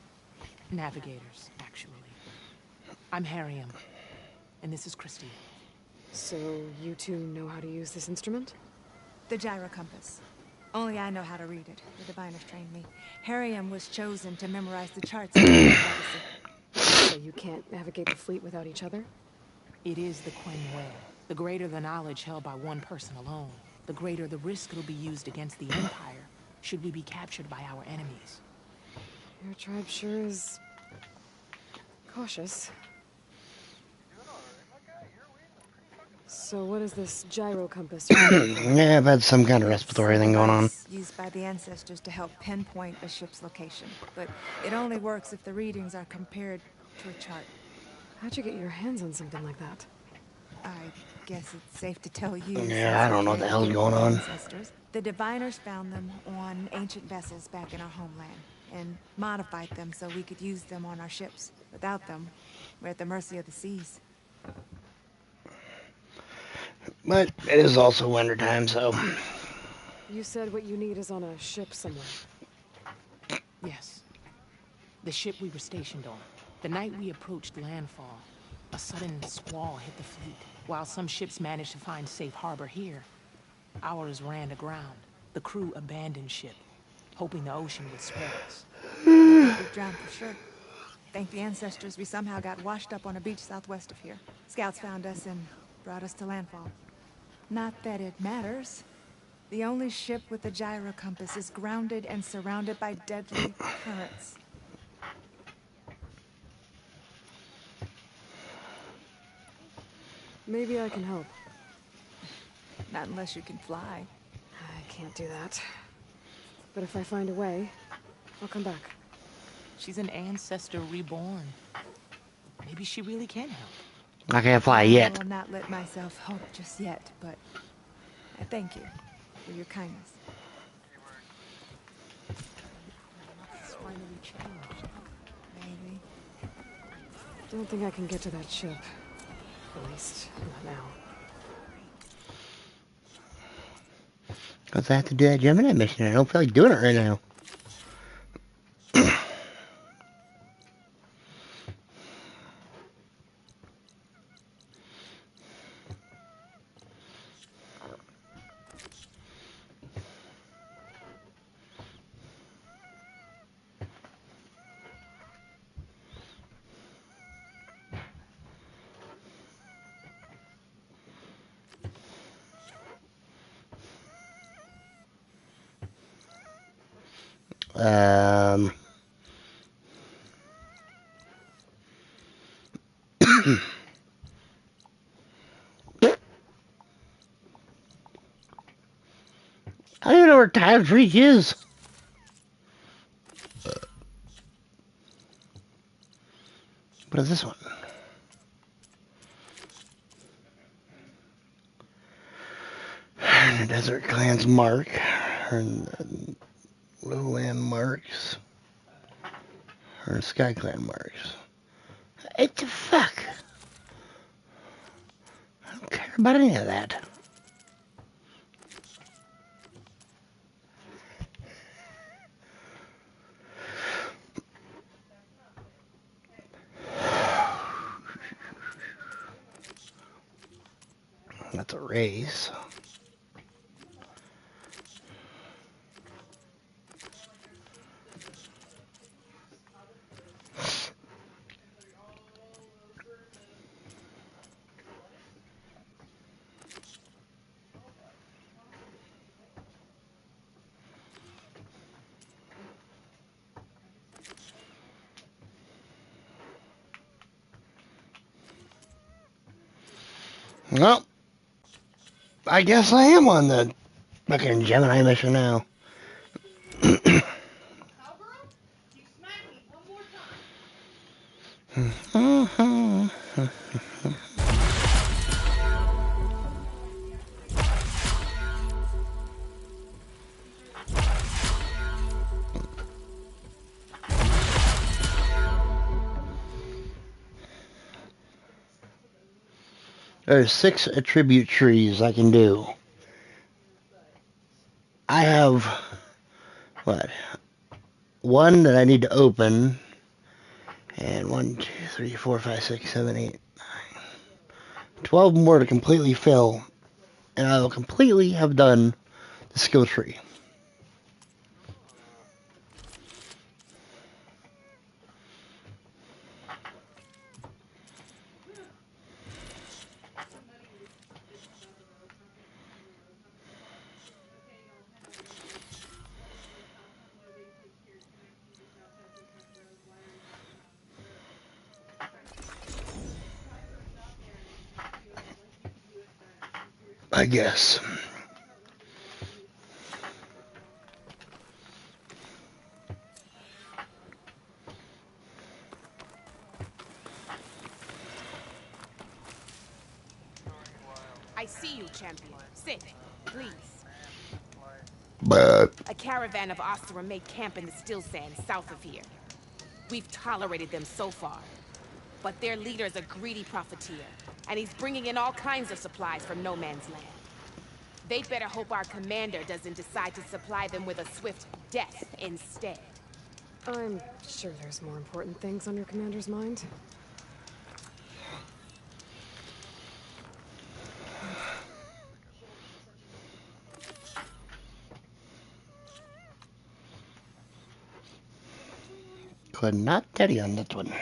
S17: Navigators, actually. I'm Harriam, and this is Christia.
S3: So you two know how to use this instrument?
S2: The gyro compass. Only I know how to read it. The diviners trained me. Harriam was chosen to memorize the charts of the legacy.
S3: So you can't navigate the fleet without each other?
S17: It is the Quen Way. The greater the knowledge held by one person alone, the greater the risk it'll be used against the Empire, should we be captured by our enemies.
S3: Your tribe sure is cautious. So what is this gyro compass?
S1: Yeah, I've had some kind of respiratory thing going on.
S2: Used by the ancestors to help pinpoint a ship's location, but it only works if the readings are compared to a chart.
S3: How'd you get your hands on something like that?
S2: I guess it's safe to tell you.
S1: Yeah, I don't know what the hell's going on.
S2: Ancestors. The diviners found them on ancient vessels back in our homeland and modified them so we could use them on our ships. Without them, we're at the mercy of the seas.
S1: But it is also winter time, so.
S3: You said what you need is on a ship somewhere.
S17: Yes. The ship we were stationed on. The night we approached landfall, a sudden squall hit the fleet. While some ships managed to find safe harbor here, ours ran aground. The crew abandoned ship, hoping the ocean would spread us.
S2: We've drowned for sure. Thank the ancestors, we somehow got washed up on a beach southwest of here. Scouts found us and brought us to landfall. Not that it matters. The only ship with a gyro compass is grounded and surrounded by deadly currents.
S3: Maybe I can help.
S2: Not unless you can fly.
S3: I can't do that. But if I find a way, I'll come back.
S17: She's an ancestor reborn. Maybe she really can help.
S1: I can't fly yet.
S2: I will not let myself hope just yet, but I thank you for your kindness.
S17: It's finally changed.
S2: Maybe.
S3: Don't think I can get to that ship. At least, not now.
S1: Because I have to do that Gemini mission. I don't feel like doing it right now. I don't even know where Times Reach is. What is this one? The Desert Clans mark. Or the Lowland marks. Or Sky Clan marks. What the fuck? I don't care about any of that. That's a race. Well, I guess I am on the fucking Gemini mission now. There's 6 attribute trees I can do. I have, what, 1 that I need to open, and 1, 2, 3, 4, 5, 6, 7, 8, 9, 12 more to completely fill, and I will completely have done the skill tree. I guess.
S17: I see you, champion. Sit, please.
S1: But
S17: A caravan of Oseram made camp in the still sand south of here. We've tolerated them so far. But their leader's a greedy profiteer, and he's bringing in all kinds of supplies from no man's land. They'd better hope our commander doesn't decide to supply them with a swift death instead.
S3: I'm sure there's more important things on your commander's mind.
S1: could not tell you on that one.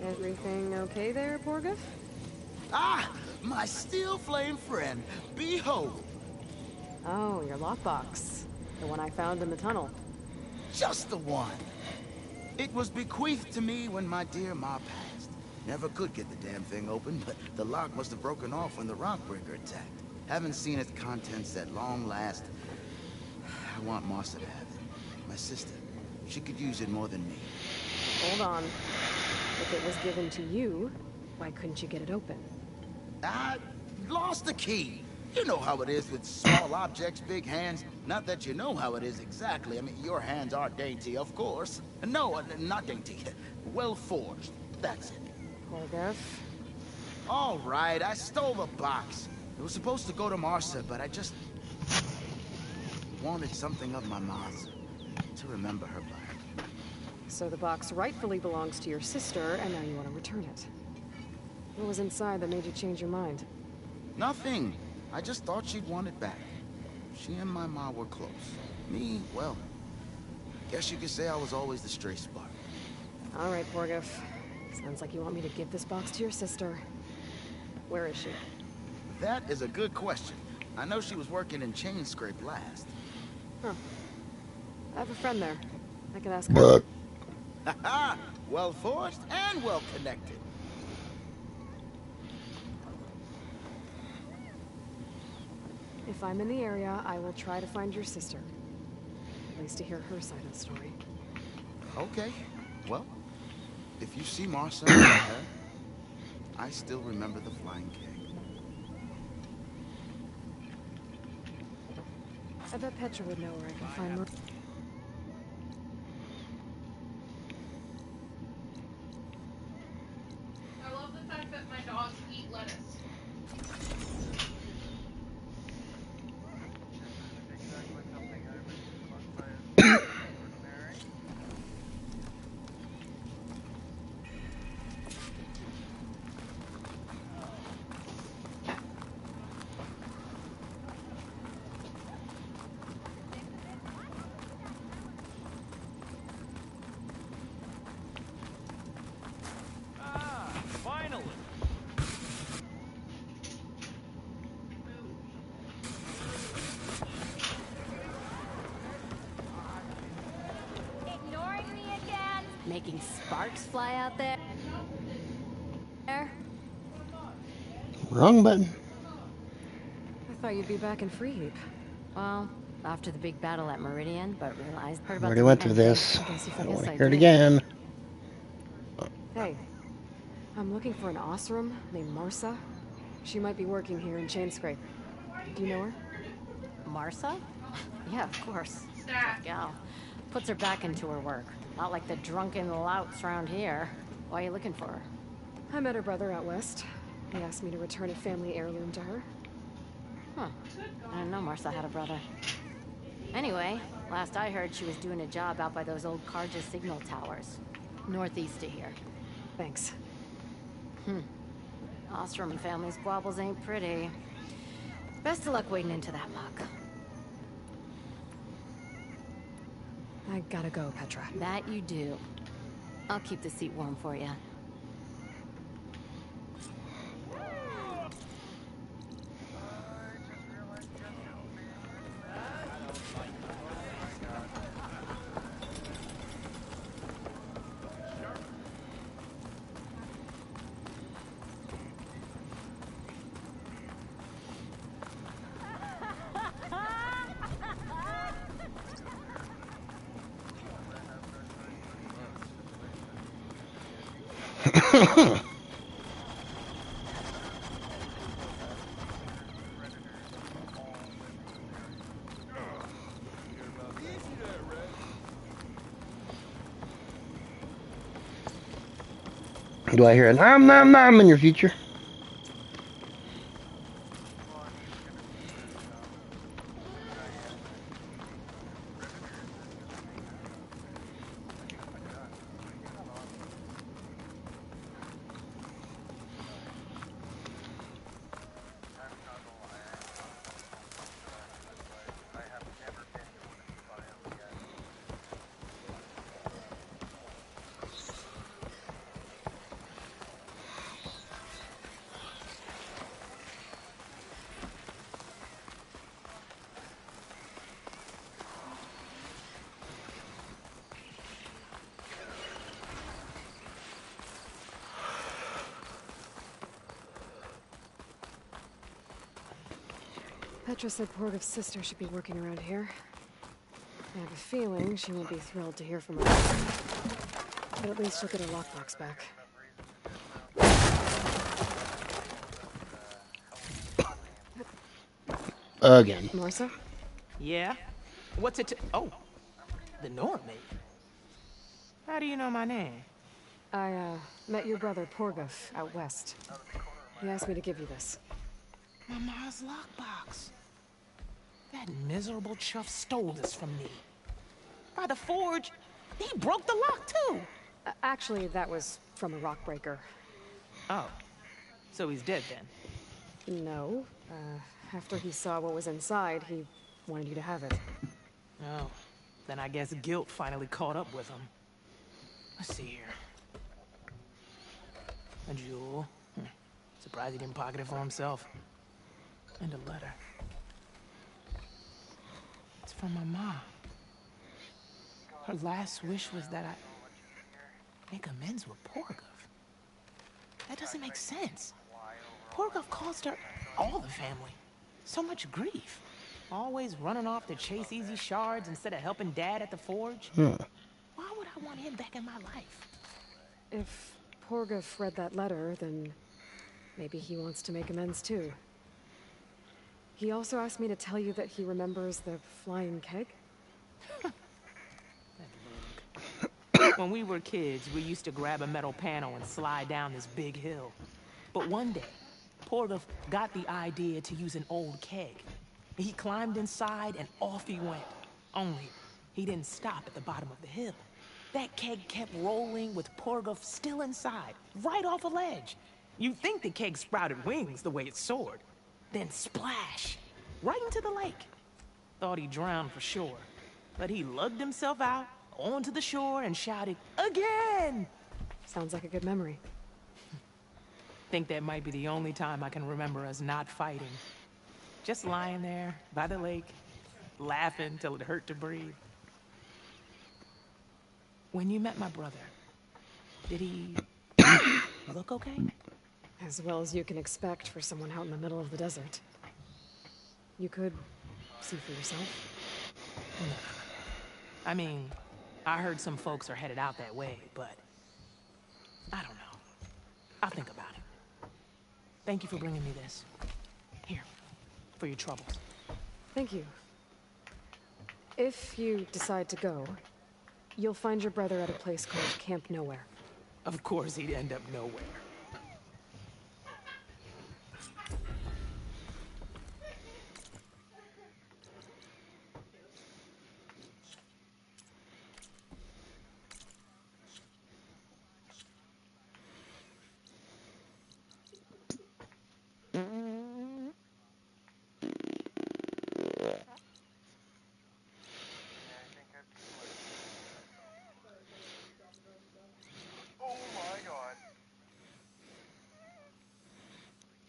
S3: Everything okay there, Borgeth?
S18: Ah! My steel flame friend, behold!
S3: Oh, your lockbox. The one I found in the tunnel.
S18: Just the one. It was bequeathed to me when my dear ma passed. Never could get the damn thing open, but the lock must have broken off when the Rockbreaker attacked. Haven't seen its contents at long last. I want Martha to have it. My sister. She could use it more than me.
S3: Hold on. If it was given to you, why couldn't you get it open?
S18: I lost the key. You know how it is with small objects, big hands. Not that you know how it is exactly. I mean, your hands are dainty, of course. No, not dainty. Well forged. That's it.
S3: Borgeth?
S18: All right, I stole the box. It was supposed to go to Martha, but I just wanted something of my ma's to remember her by.
S3: So the box rightfully belongs to your sister, and now you want to return it. What was inside that made you change your mind?
S18: Nothing. I just thought she'd want it back. She and my ma were close. Me, well, guess you could say I was always the stray spark.
S3: All right, Porgif. Sounds like you want me to give this box to your sister. Where is she?
S18: That is a good question. I know she was working in Chain Scrape last.
S3: Huh. I have a friend there. I could ask her.
S18: Haha! Well forged and well connected.
S3: If I'm in the area, I will try to find your sister. At least to hear her side of the story.
S18: Okay. Well, if you see Marsa and her, I still remember the flying keg.
S3: I bet Petra would know where I can find her.
S14: I love the fact that my dogs eat lettuce.
S7: Finally!
S19: Ignoring me again? Making sparks fly out there?
S1: Wrong button.
S3: I thought you'd be back in Freeheap.
S19: Well, after the big battle at Meridian, but realized
S1: I already went through this. I don't want to hear it again.
S3: Hey, I'm looking for an Osram named Marsa. She might be working here in Chainscrape. Do you know her?
S19: Marsa? Yeah, of course. Tough gal. Puts her back into her work. Not like the drunken louts around here. Why are you looking for her?
S3: I met her brother out west. He asked me to return a family heirloom to her.
S19: Huh. I didn't know Marsa had a brother. Anyway, last I heard she was doing a job out by those old Carja signal towers. Northeast of here.
S3: Thanks.
S19: Ostrom and family squabbles ain't pretty. Best of luck wading into that muck.
S3: I gotta go, Petra.
S19: That you do. I'll keep the seat warm for you.
S1: Do I hear a nom nom nom in your future?
S3: Petra said Porgif's sister should be working around here. I have a feeling she won't be thrilled to hear from her. But at least she'll get her lockbox back.
S1: Again.
S3: Marsa?
S17: Yeah? What's it to... Oh, the Norman. How do you know my name?
S3: I, met your brother Porgif out west. He asked me to give you this.
S17: My ma's lockbox. That miserable chuff stole this from me. By the forge, he broke the lock too.
S3: Actually, that was from a rockbreaker.
S17: Oh, so he's dead then?
S3: No. after he saw what was inside, he wanted you to have it.
S17: Oh, then I guess guilt finally caught up with him. Let's see here. A jewel. Surprised he didn't pocket it for himself. And a letter. It's from my mom. Her last wish was that I make amends with Porgov. That doesn't make sense. Porgov caused her, all the family, so much grief. Always running off to chase easy shards instead of helping Dad at the forge. Why would I want him back in my life?
S3: If Porgov read that letter, then maybe he wants to make amends too. He also asked me to tell you that he remembers the flying keg.
S17: When we were kids, we used to grab a metal panel and slide down this big hill. But one day, Porgov got the idea to use an old keg. He climbed inside and off he went. Only, he didn't stop at the bottom of the hill. That keg kept rolling with Porgov still inside, right off a ledge. You'd think the keg sprouted wings the way it soared. Then splash, right into the lake. Thought he drowned for sure, but he lugged himself out onto the shore and shouted, "Again!"
S3: Sounds like a good memory.
S17: Think that might be the only time I can remember us not fighting. Just lying there by the lake, laughing till it hurt to breathe. When you met my brother, did he look okay?
S3: As well as you can expect for someone out in the middle of the desert. You could see for yourself.
S17: I mean, I heard some folks are headed out that way, but I don't know. I'll think about it. Thank you for bringing me this. Here, for your troubles.
S3: Thank you. If you decide to go, you'll find your brother at a place called Camp Nowhere.
S17: Of course he'd end up nowhere.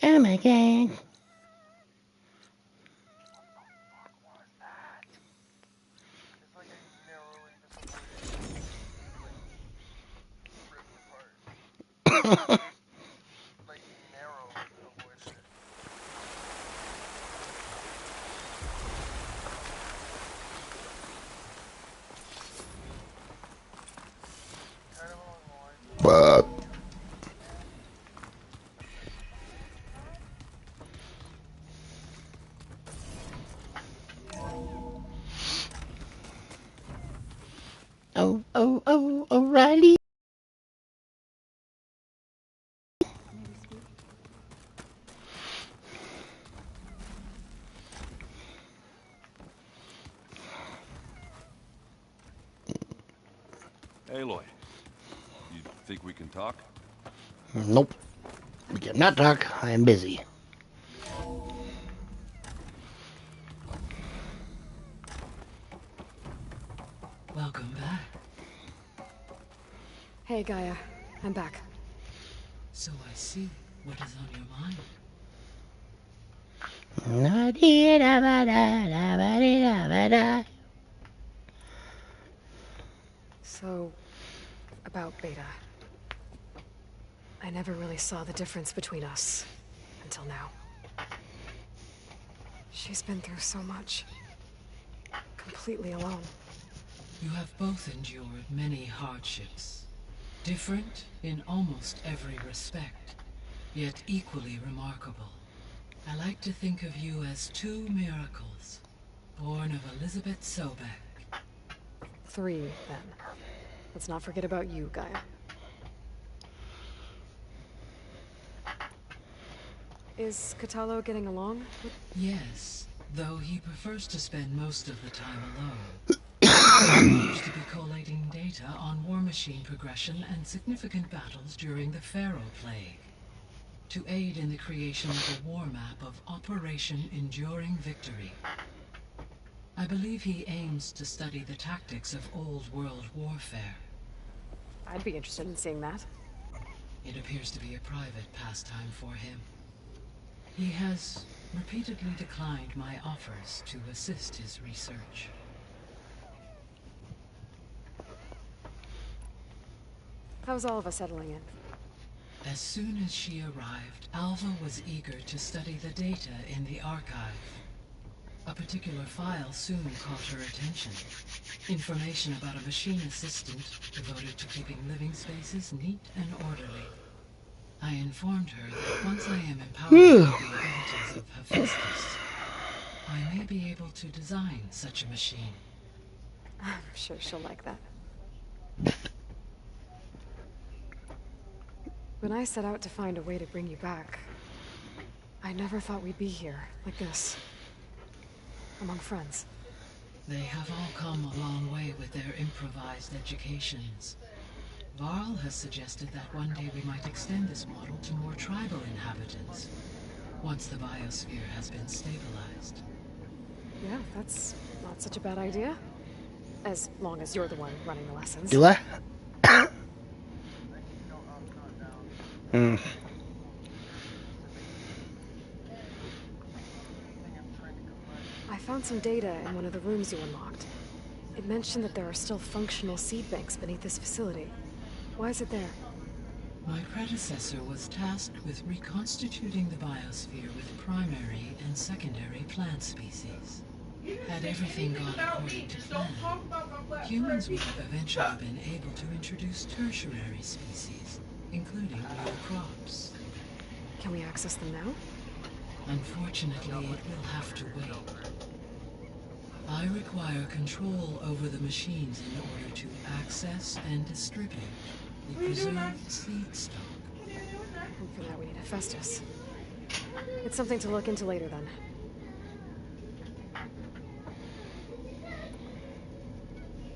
S1: Oh my god. But O'Reilly.
S5: Aloy, you think we can talk?
S1: Nope. We cannot talk. I am busy.
S20: Welcome back.
S3: Hey, Gaia. I'm back.
S20: So I see what is on your mind.
S3: So, about Beta. I never really saw the difference between us until now. She's been through so much. Completely alone.
S20: You have both endured many hardships. Different in almost every respect, yet equally remarkable. I like to think of you as two miracles, born of Elizabeth Sobek.
S3: 3, then. Let's not forget about you, Gaia. Is Kotallo getting along with...
S20: Yes, though he prefers to spend most of the time alone. He used to be collating data on war machine progression and significant battles during the Pharaoh Plague. to aid in the creation of a war map of Operation Enduring Victory. I believe he aims to study the tactics of old world warfare.
S3: I'd be interested in seeing that.
S20: It appears to be a private pastime for him. He has repeatedly declined my offers to assist his research.
S3: How's Alva settling in?
S20: As soon as she arrived, Alva was eager to study the data in the archive. A particular file soon caught her attention. Information about a machine assistant devoted to keeping living spaces neat and orderly. I informed her that once I am empowered with the abilities of Hephaestus, I may be able to design such a machine.
S3: I'm sure she'll like that. When I set out to find a way to bring you back, I never thought we'd be here, like this. Among friends.
S20: They have all come a long way with their improvised educations. Varl has suggested that one day we might extend this model to more tribal inhabitants, once the biosphere has been stabilized.
S3: Yeah, that's not such a bad idea. As long as you're the one running the lessons.
S1: Do I?
S3: I found some data in one of the rooms you unlocked. It mentioned that there are still functional seed banks beneath this facility. Why is it there?
S20: My predecessor was tasked with reconstituting the biosphere with primary and secondary plant species. Had everything gone according to plan, humans would have eventually been able to introduce tertiary species, including new crops.
S3: Can we access them now?
S20: Unfortunately, it will have to wait. I require control over the machines in order to access and distribute the preserved seed stock.
S3: And for that we need Hephaestus. It's something to look into later then.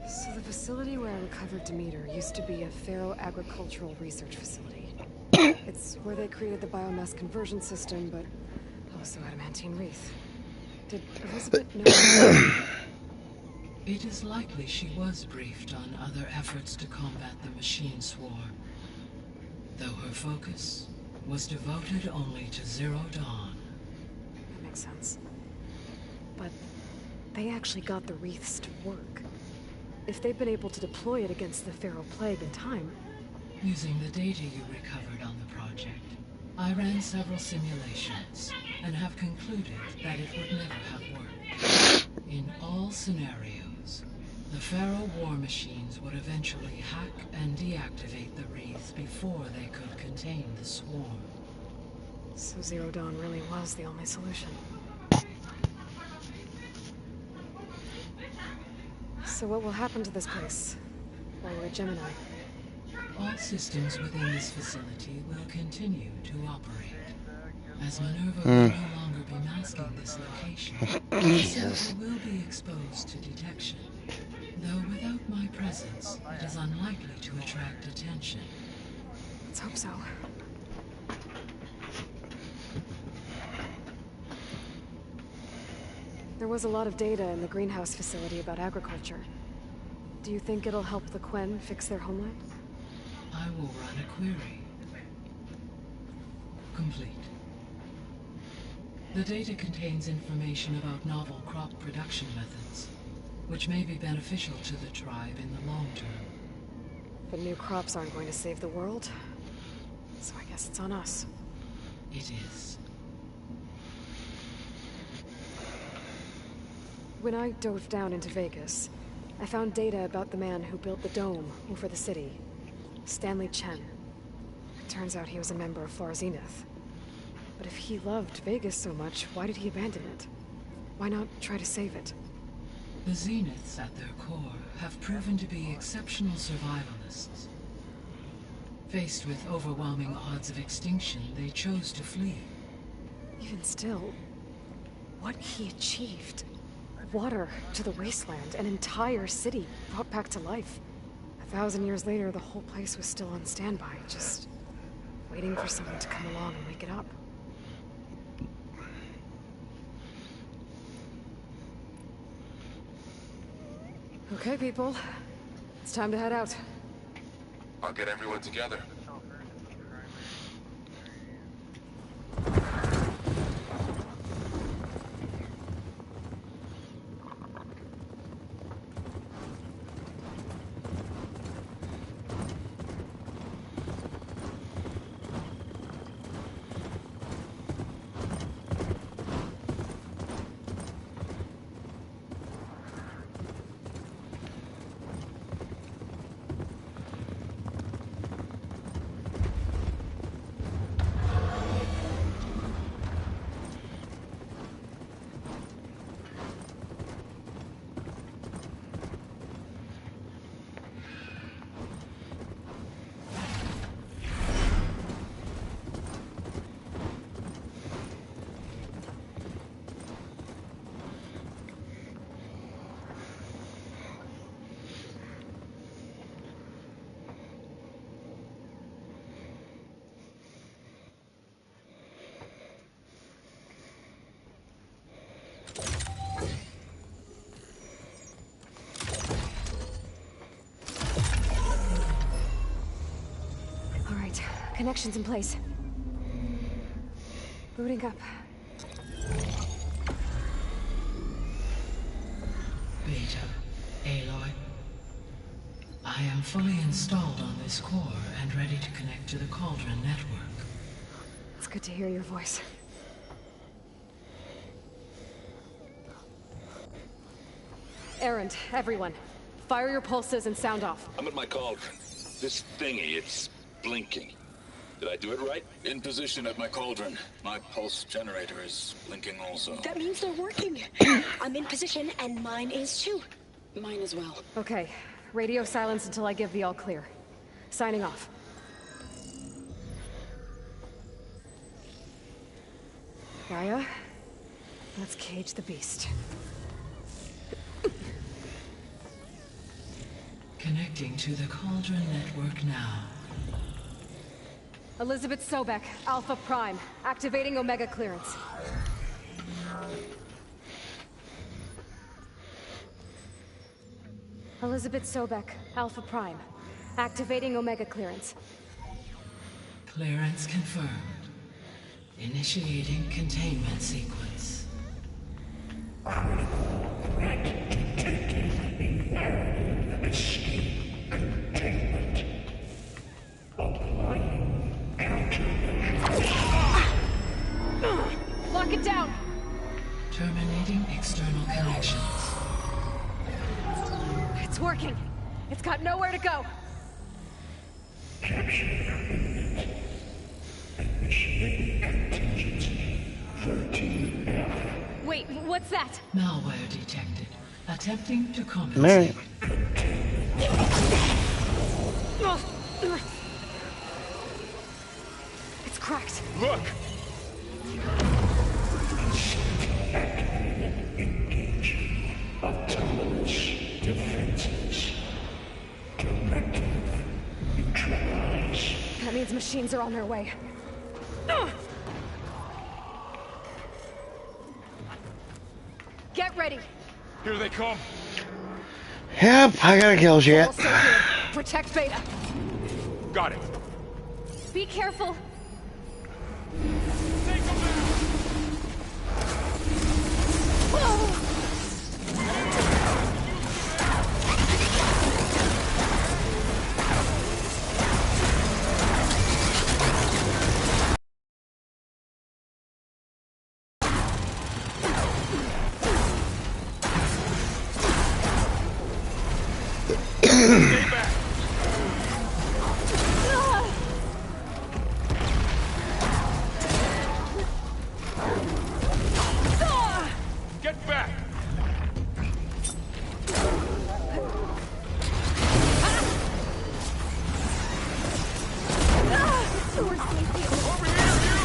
S3: So the facility where I recovered Demeter used to be a Pharaoh agricultural research facility. It's where they created the biomass conversion system, but also adamantine wreath. Did Elizabeth know?
S20: It is likely she was briefed on other efforts to combat the machine swarm, though her focus was devoted only to Zero Dawn.
S3: That makes sense. But they actually got the wreaths to work. If they've been able to deploy it against the Pharaoh Plague in time...
S20: Using the data you recovered on the project, I ran several simulations and have concluded that it would never have worked. In all scenarios, the Pharaoh war machines would eventually hack and deactivate the wreaths before they could contain the swarm.
S3: So Zero Dawn really was the only solution. So what will happen to this place while we're at Gemini?
S20: All systems within this facility will continue to operate. As Minerva will no longer be masking this location, the facility will be exposed to detection. Though without my presence, it is unlikely to attract attention.
S3: Let's hope so. There was a lot of data in the greenhouse facility about agriculture. Do you think it'll help the Quen fix their homeland?
S20: I will run a query. Complete. The data contains information about novel crop production methods, which may be beneficial to the tribe in the long term.
S3: But new crops aren't going to save the world, so I guess it's on us.
S20: It is.
S3: When I dove down into Vegas, I found data about the man who built the dome over the city, Stanley Chen. It turns out he was a member of Far Zenith. But if he loved Vegas so much, why did he abandon it? Why not try to save it?
S20: The Zeniths at their core have proven to be exceptional survivalists. Faced with overwhelming odds of extinction, they chose to flee.
S3: Even still, what he achieved. Water to the wasteland, an entire city brought back to life. 1,000 years later, the whole place was still on standby, just Waiting for someone to come along and wake it up. Okay, people. It's time to head out.
S5: I'll get everyone together.
S3: Connections in place. Booting up.
S20: Beta, Aloy. I am fully installed on this core and ready to connect to the Cauldron network.
S3: It's good to hear your voice. Erend, everyone. Fire your pulses and sound off.
S21: I'm at my cauldron. This thingy, it's blinking. Did I do it right? In position at my cauldron. My pulse generator is blinking also.
S15: That means they're working. I'm in position, and mine is too. Mine as well.
S3: Okay. Radio silence until I give the all clear. Signing off. Gaia, let's cage the beast.
S20: Connecting to the Cauldron network now.
S3: Elizabeth Sobek, Alpha Prime, activating Omega clearance. Elizabeth Sobek, Alpha Prime, activating Omega clearance.
S20: Clearance confirmed. Initiating containment sequence.
S22: Escape containment. Applying
S3: Lock it down!
S20: Terminating external connections.
S3: It's working. It's got nowhere to go.
S22: Capture initiating contingency 13F.
S3: Wait, what's that?
S20: Malware detected. Attempting to compensate.
S3: It's cracked.
S21: Look!
S22: Engage autonomous defenses. Directive neutralize.
S3: That means machines are on their way. Get ready.
S16: Here they come.
S1: Yep, I got a kill shit.
S3: Protect Beta.
S16: Got it.
S3: Be careful.
S16: Take them down. Stay back. Get back. Over here, you.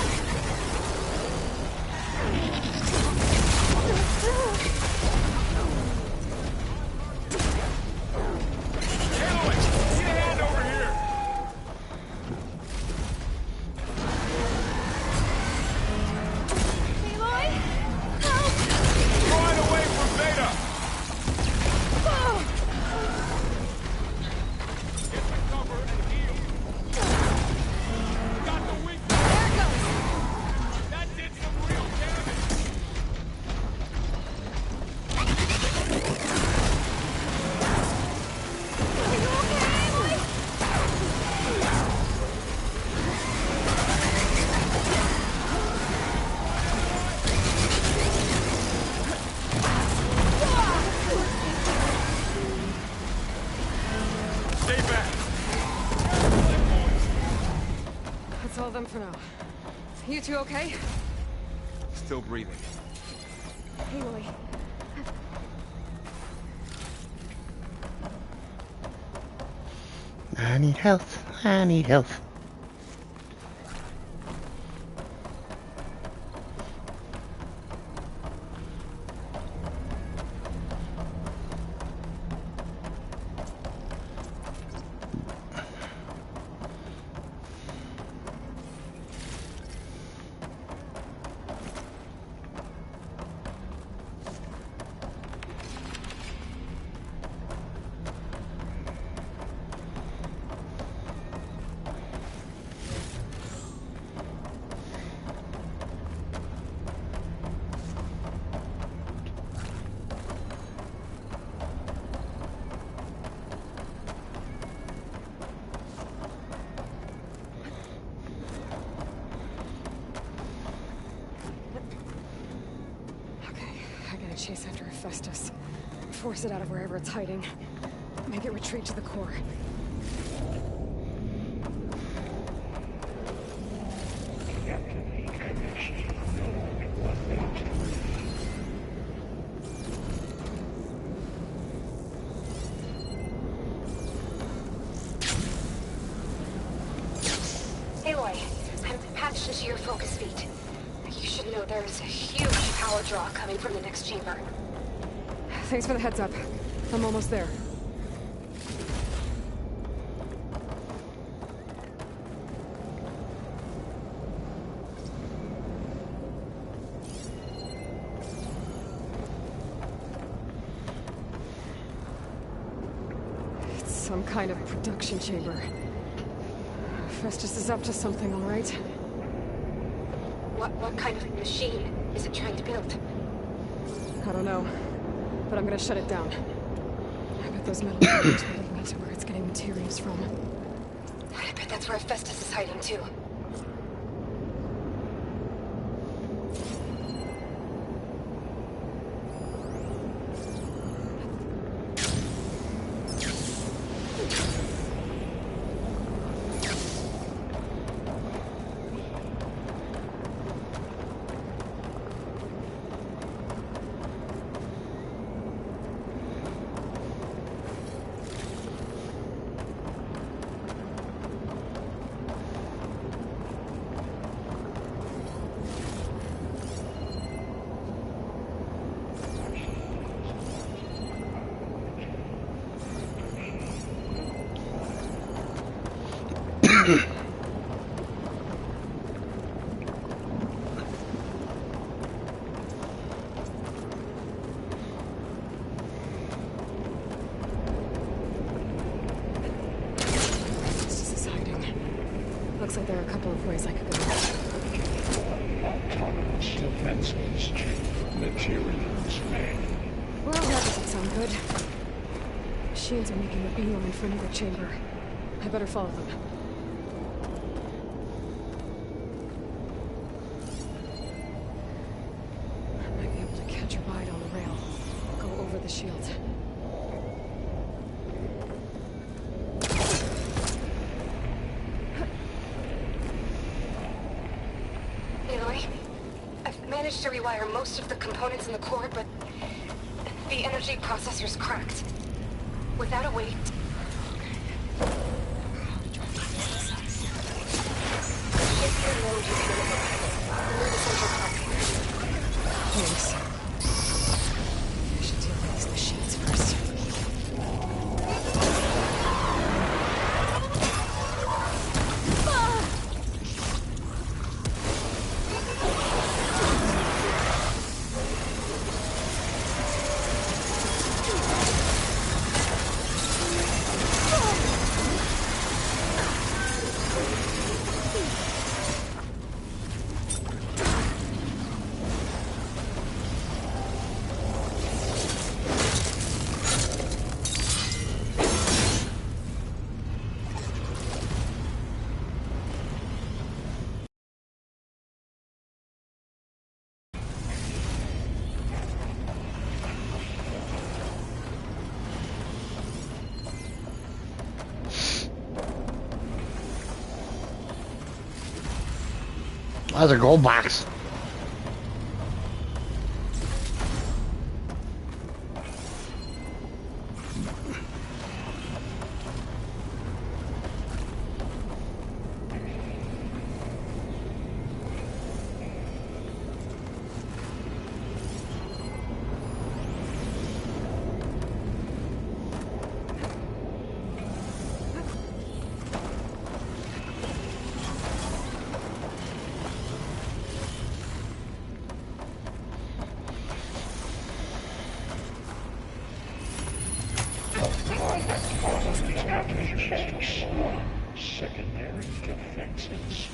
S3: them for now. You two okay?
S5: Still breathing.
S3: Aloy.
S1: I need health. I need health.
S3: Chase after Hephaestus. Force it out of wherever it's hiding. Make it retreat to the core.
S15: Aloy, I'm patched into your focus feed. You should know there's a huge power draw coming from the next chamber.
S3: Thanks for the heads up. I'm almost there. It's some kind of production chamber. Festus is up to something, all right?
S15: What kind of machine is it trying to build?
S3: I don't know, but I'm gonna shut it down. I bet those metal tubes are leading to where it's getting materials from.
S15: I bet that's where Festus is hiding too.
S3: Looks like there are a couple of ways I could go.
S22: Autonomous defenses. Materials made.
S3: Well, that doesn't sound good. Machines are making a beeline for another chamber. I better follow them. I might be able to catch a ride on the rail. Go over the shield.
S15: To rewire most of the components in the core, but the energy processor's cracked. Without a weight.
S3: Thanks. I should deal with these machines first.
S1: was a gold box.
S22: Secondary defenses.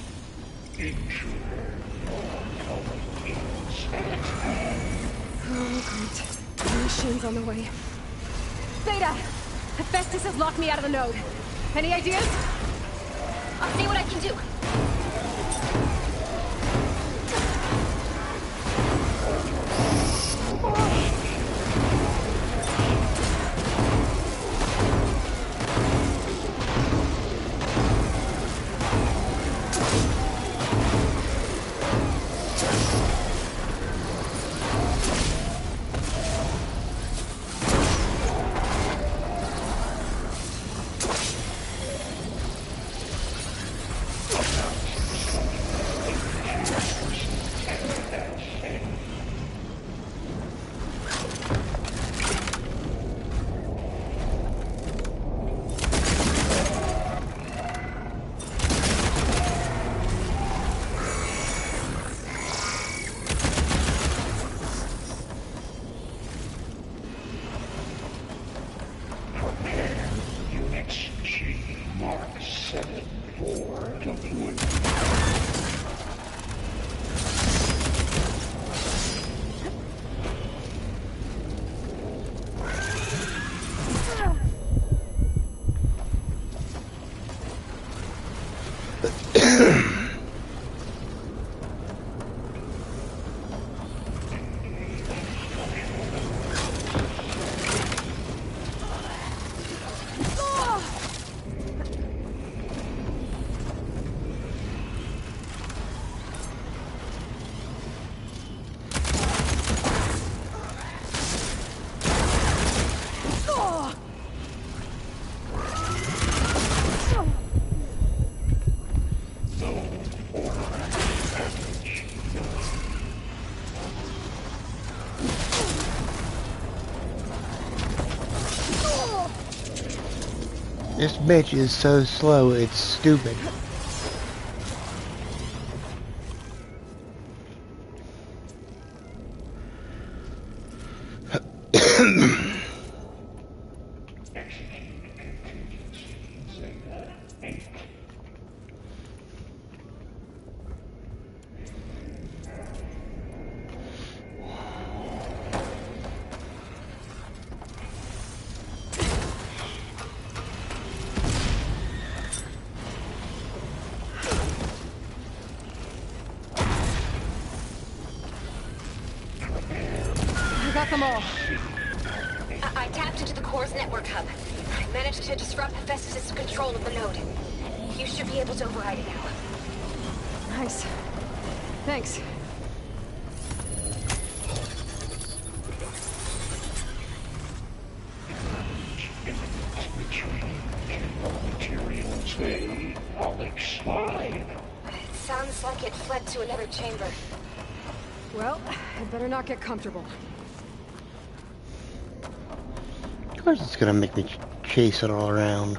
S22: Intruder.
S3: Oh, great. The machine's on the way. Beta! Hephaestus has locked me out of the node. Any ideas?
S15: I'll see what I can do.
S1: This bitch is so slow, it's stupid.
S3: Got them all.
S15: I tapped into the core's network hub. I managed to disrupt Hephaestus' control of the node. You should be able to override it now.
S3: Nice. Thanks.
S15: It sounds like it fled to another chamber.
S3: Well, I'd better not get comfortable.
S1: Of course it's gonna make me chase it all around.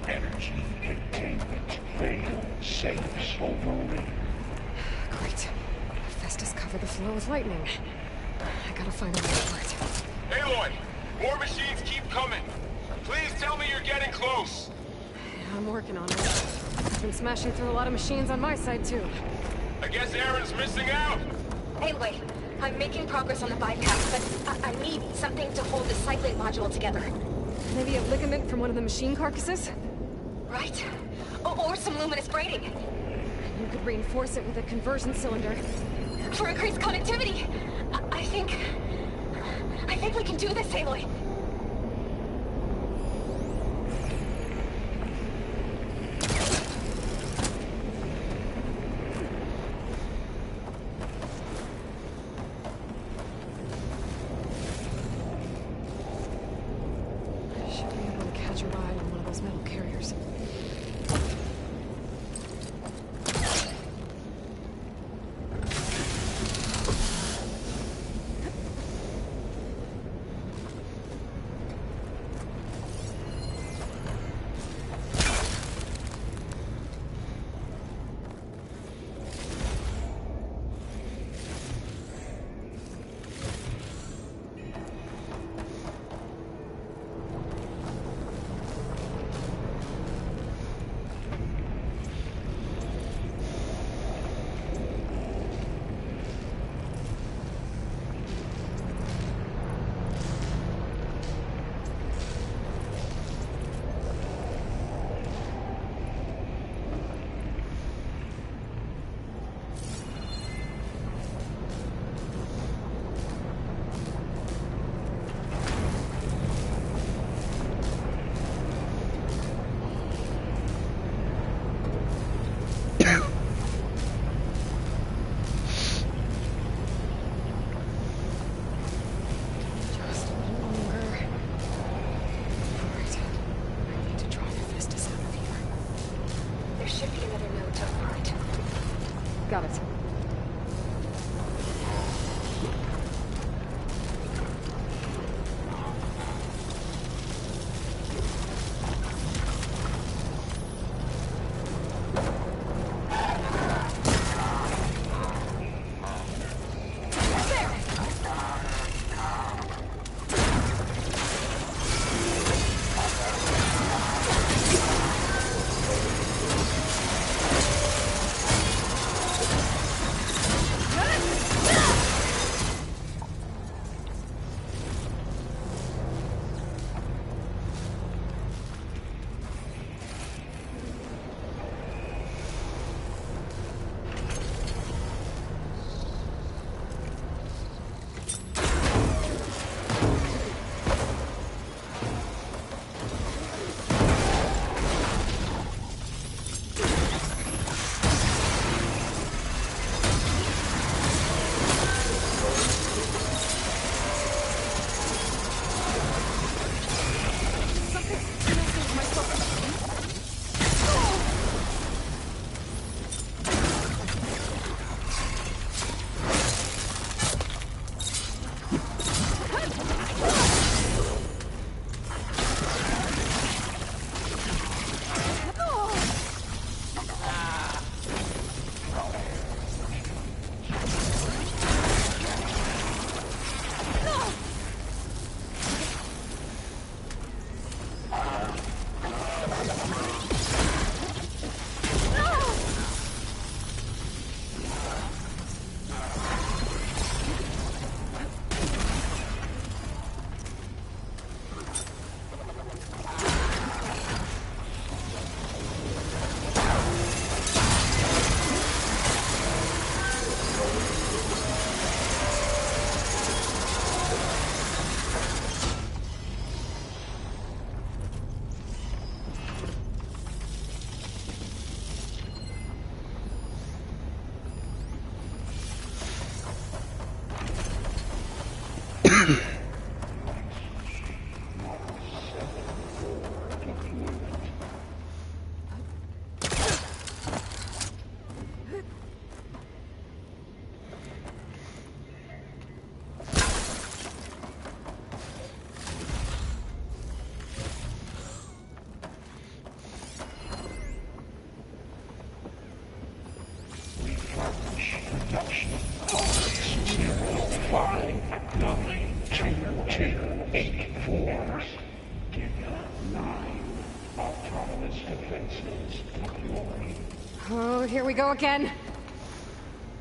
S22: Energy containment failed. Safes overruled.
S3: Great. Hephaestus covered the flow with lightning. I gotta find a way for it.
S6: Aloy! More machines keep coming! Please tell me you're getting close!
S3: Yeah, I'm working on it. I've been smashing through a lot of machines on my side, too.
S6: I guess Aaron's missing out!
S15: Aloy, I'm making progress on the bypass, but I need something to hold the cycling module together.
S3: Maybe a ligament from one of the machine carcasses?
S15: Right. Or some luminous braiding.
S3: You could reinforce it with a conversion cylinder.
S15: For increased connectivity! I think we can do this, Aloy.
S3: Got it. Oh, here we go again.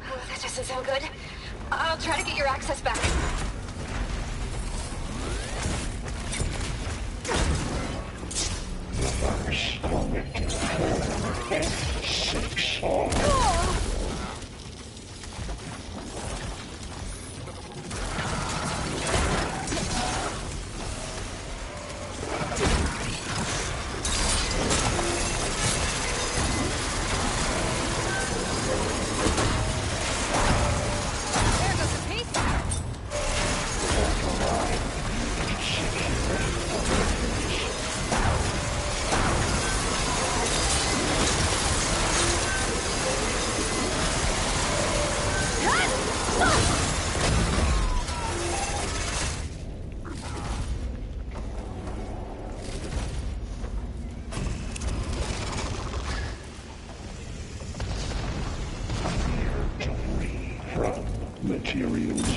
S15: Oh, that doesn't sound good. I'll try to get your access back.
S22: Materials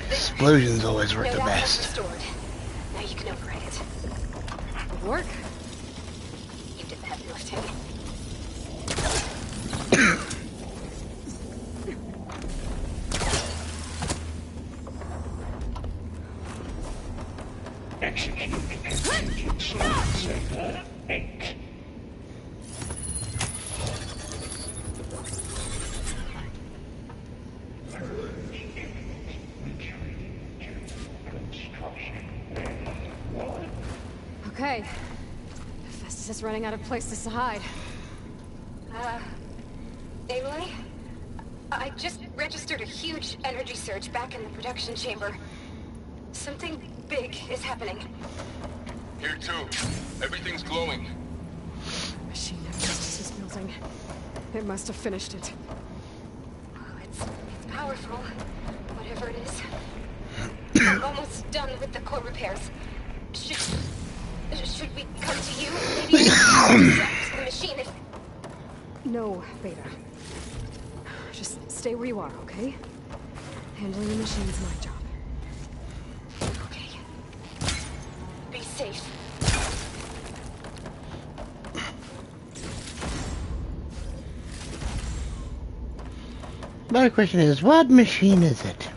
S1: Explosions always work the best.
S15: Restored. way you can override it.
S3: Would work?
S15: You did the heavy lifting.
S22: Execute contingency sector 8.
S3: Okay. Festus is running out of places to hide.
S15: Aloy? I just registered a huge energy surge back in the production chamber. Something big is happening.
S6: Here too. Everything's glowing.
S3: Machine that Festus is building. It must have finished it.
S15: Oh, it's powerful. Whatever it is. I'm almost done with the core repairs. Should we come to you? Maybe distract the machine if...
S3: No, Beta. Just stay where you are, okay? Handling the machine's my job.
S15: Okay. Be safe.
S1: My question is, what machine is it?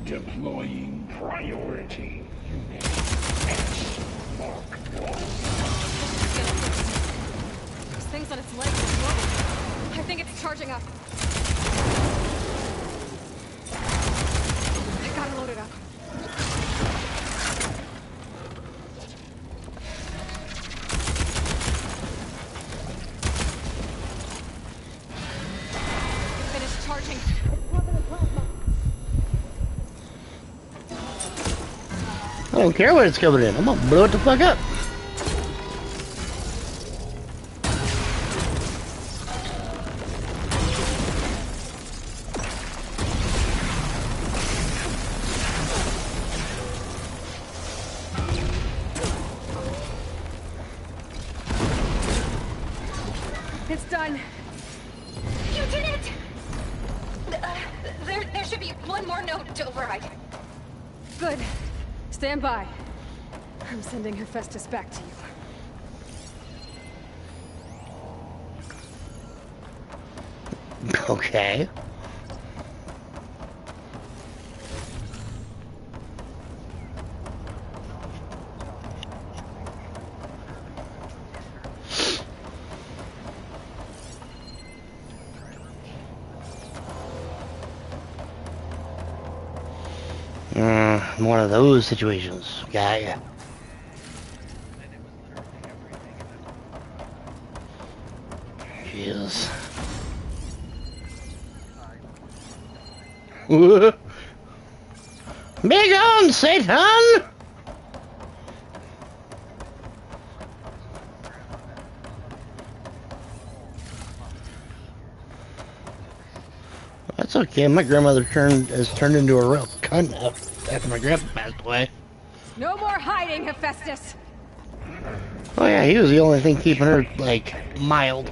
S22: Deploying priority. Mark 1.
S3: This thing's on its legs is slow. I think it's charging up. I gotta load it up. Finish charging.
S1: I don't care what it's covered in. I'm gonna blow it the fuck up.
S3: It's done.
S15: You did it! There should be one more node to override.
S3: Good. Stand by. I'm sending Hephaestus back to you.
S1: Okay. One of those situations. Got ya. Jesus. Be gone, Satan! That's okay. My grandmother has turned into a real cunt after my grandpa passed away.
S3: No more hiding, Hephaestus!
S1: Oh yeah, he was the only thing keeping her, like, mild.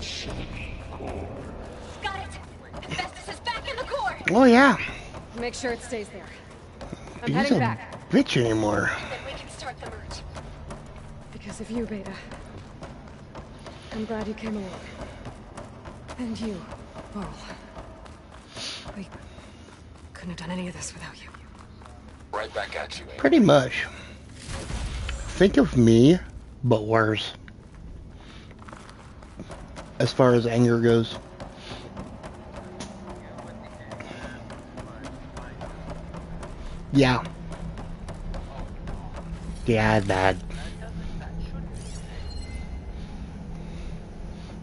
S15: Got it! Hephaestus is back in the core!
S1: Oh yeah.
S3: Make sure it stays there. I'm
S1: He's
S3: heading
S1: a
S3: back.
S1: bitch anymore.
S15: Then we can start the merge.
S3: Because of you, Beta. I'm glad you came along. And you, Paul. We couldn't have done any of this without you.
S21: Right back at you,
S1: Pretty much. Think of me, but worse. As far as anger goes. Yeah. Yeah, bad.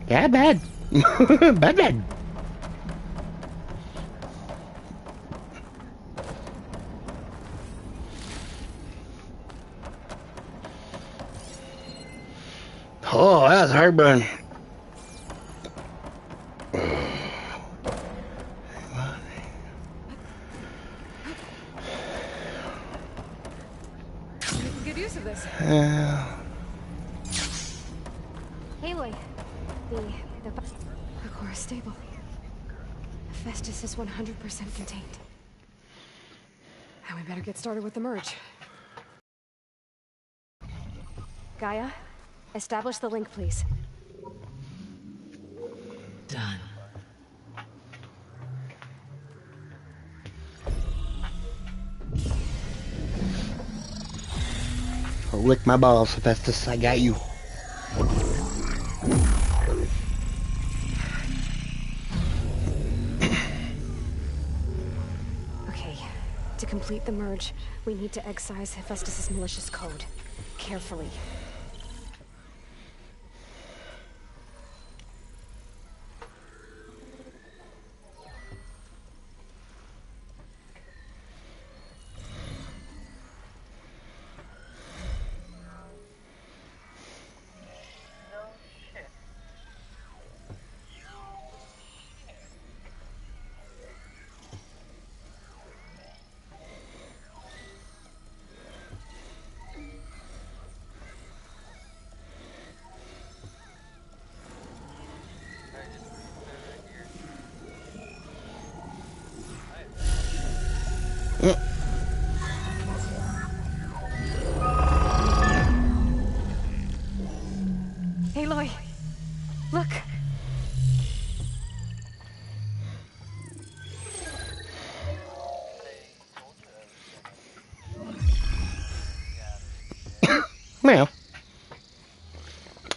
S1: Yeah, bad. Bad. Oh, that's heartburn.
S3: We can get use of this.
S19: Aloy, the core is stable. Hephaestus is 100% contained.
S3: And we better get started with the merge.
S19: Gaia, establish the link, please.
S20: Done.
S1: I'll lick my balls, Hephaestus. I got you.
S3: Okay, to complete the merge, we need to excise Hephaestus's malicious code. Carefully. Aloy, look.
S1: Well.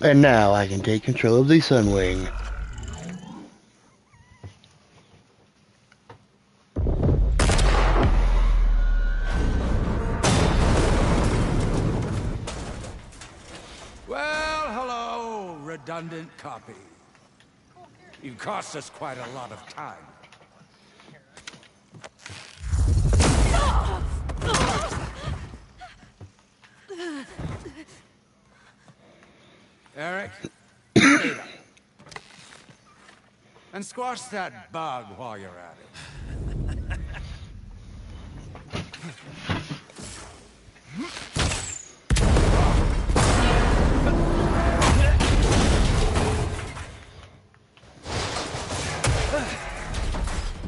S1: And now I can take control of the Sunwing.
S8: Well, hello, redundant copy. You've cost us quite a lot of time. Eric, Ada. And squash that bug while you're at it.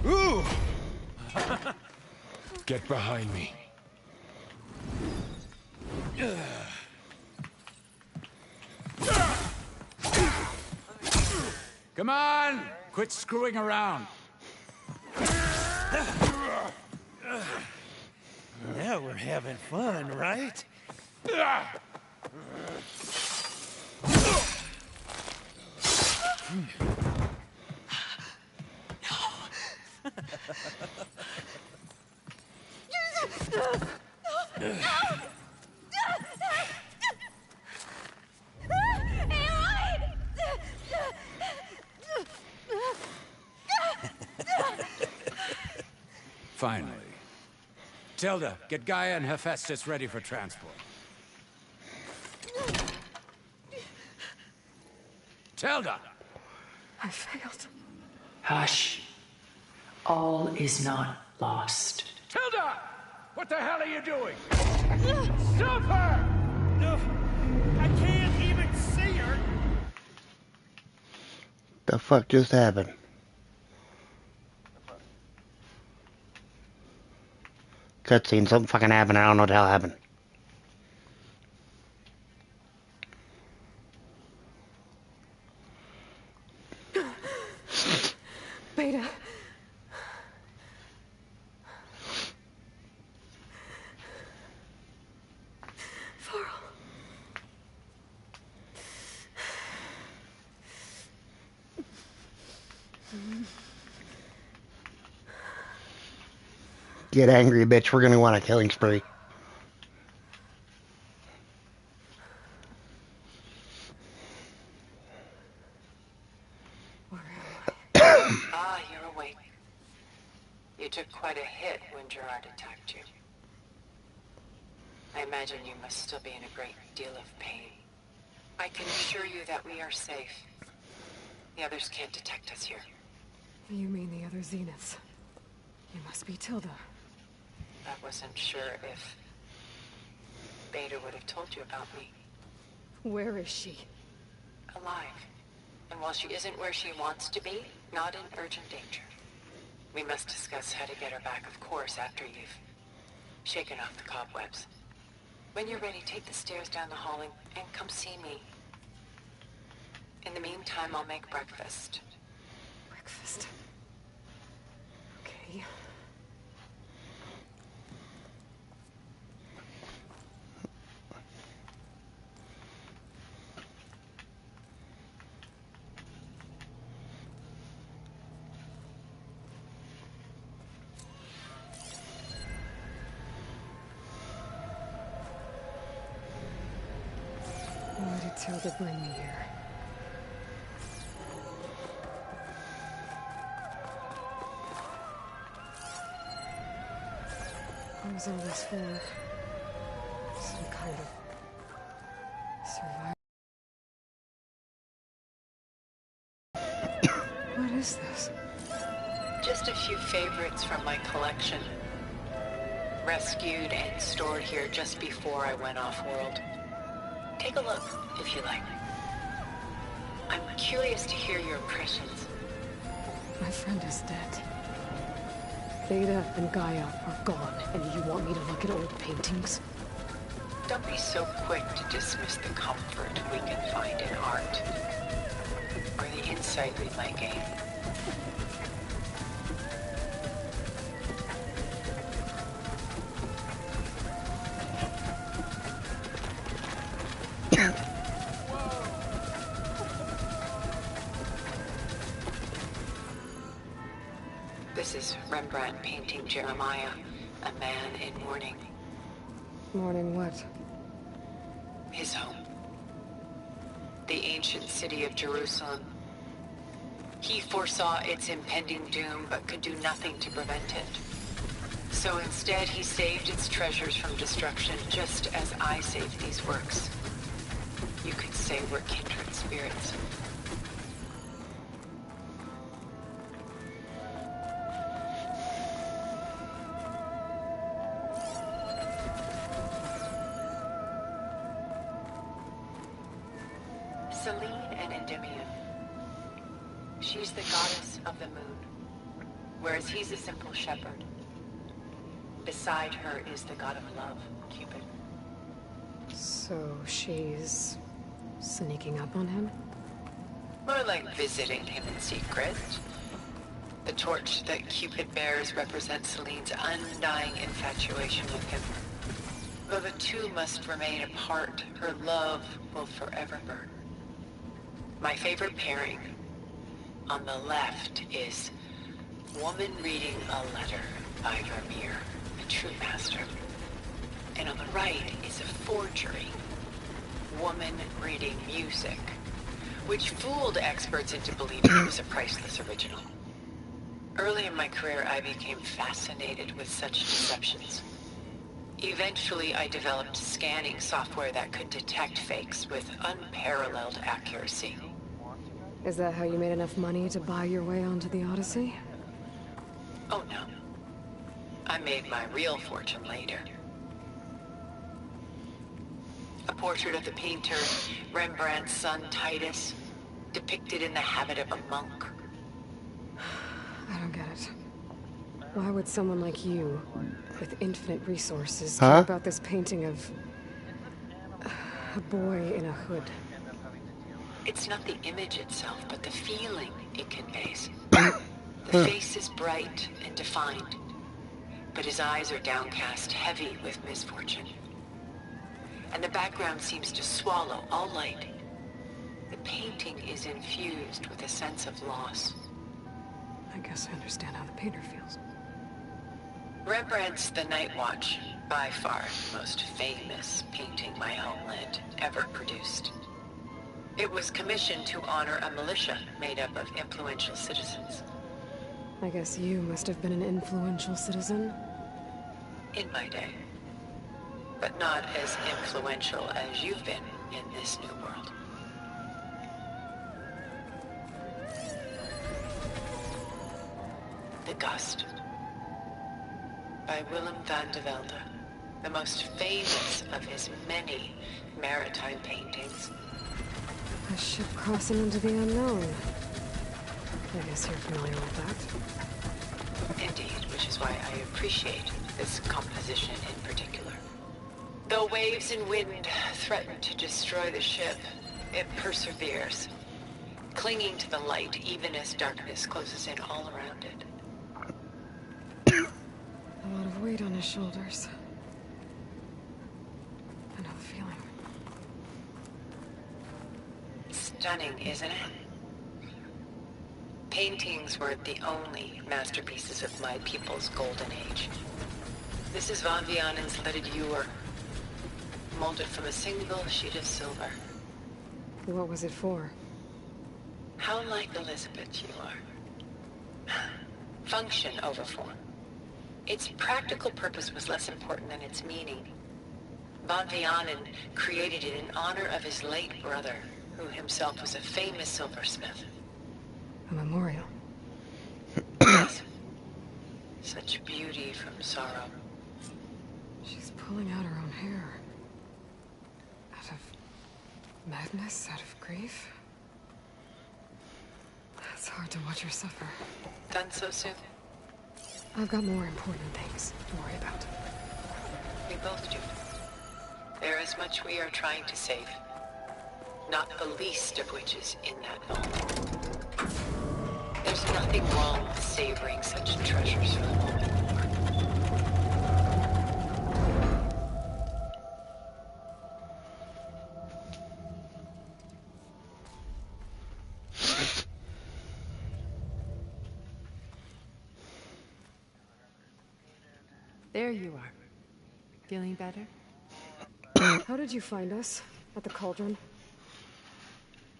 S6: Ooh! Get behind me.
S8: Come on! Quit screwing around.
S7: Now we're having fun, right?
S8: Finally. Tilda, get Gaia and Hephaestus ready for transport. Tilda!
S3: I failed.
S20: Hush. All is not lost.
S8: Tilda! What the hell are you doing? Stop her!
S7: No, I can't even see her.
S1: The fuck just happened? Cutscene, something fucking happened. I don't know what the hell happened.
S3: Beta.
S1: Get angry, bitch. We're gonna want a killing spree.
S9: Ah, you're awake. You took quite a hit when Gerard attacked you. I imagine you must still be in a great deal of pain. I can assure you that we are safe. The others can't detect us here.
S3: You mean the other Zeniths? You must be Tilda.
S9: I wasn't sure if Beta would have told you about me.
S3: Where is she?
S9: Alive. And while she isn't where she wants to be, not in urgent danger. We must discuss how to get her back, of course, after you've shaken off the cobwebs. When you're ready, take the stairs down the hall and come see me. In the meantime, I'll make breakfast.
S3: Breakfast? Okay. Why did Tilda bring me here? What was all this for? Some kind of survival. What is this?
S9: Just a few favorites from my collection. Rescued and stored here just before I went off-world. Take a look, if you like. I'm curious to hear your impressions.
S3: My friend is dead. Beta and Gaia are gone, and you want me to look at old paintings?
S9: Don't be so quick to dismiss the comfort we can find in art, or the insight we might gain. This is Rembrandt painting Jeremiah, a man in mourning.
S3: Mourning what?
S9: His home. The ancient city of Jerusalem. He foresaw its impending doom, but could do nothing to prevent it. So instead, he saved its treasures from destruction, just as I saved these works. You could say we're kindred spirits. Selene and Endymion. She's the goddess of the moon, whereas he's a simple shepherd. Beside her is the god of love, Cupid.
S3: So she's sneaking up on him?
S9: More like visiting him in secret. The torch that Cupid bears represents Selene's undying infatuation with him. Though the two must remain apart, her love will forever burn. My favorite pairing on the left is Woman Reading a Letter by Vermeer, a true master. And on the right is a forgery, Woman Reading Music, which fooled experts into believing it was a priceless original. Early in my career, I became fascinated with such deceptions. Eventually, I developed scanning software that could detect fakes with unparalleled accuracy.
S3: Is that how you made enough money to buy your way onto the Odyssey?
S9: Oh no. I made my real fortune later. A portrait of the painter, Rembrandt's son Titus, depicted in the habit of a monk.
S3: I don't get it. Why would someone like you, with infinite resources, care about this painting of a boy in a hood?
S9: It's not the image itself, but the feeling it conveys. The face is bright and defined, but his eyes are downcast, heavy with misfortune. And the background seems to swallow all light. The painting is infused with a sense of loss.
S3: I guess I understand how the painter feels.
S9: Rembrandt's The Night Watch, by far the most famous painting my homeland ever produced. It was commissioned to honor a militia made up of influential citizens.
S3: I guess you must have been an influential citizen.
S9: In my day. But not as influential as you've been in this new world. The Gust. By Willem van de Velde, the most famous of his many maritime paintings.
S3: A ship crossing into the unknown. I guess you're familiar with that.
S9: Indeed, which is why I appreciate this composition in particular. Though waves and wind threaten to destroy the ship, it perseveres, clinging to the light even as darkness closes in all around it.
S3: A lot of weight on his shoulders. I know the feeling.
S9: Stunning, isn't it? Paintings weren't the only masterpieces of my people's golden age. This is Van Vianen's leaded ewer, molded from a single sheet of silver.
S3: What was it for?
S9: How like Elizabeth you are. Function over form. Its practical purpose was less important than its meaning. Van Vianen created it in honor of his late brother, who himself was a famous silversmith.
S3: A memorial.
S9: Yes. Such beauty from sorrow.
S3: She's pulling out her own hair. Out of madness, out of grief. It's hard to watch her suffer.
S9: Done so soon?
S3: I've got more important things to worry about.
S9: We both do. There is much we are trying to save. Not the least of which is in that vault. There's nothing wrong with savoring such treasures for the moment.
S2: There you are. Feeling better?
S3: How did you find us? At the cauldron?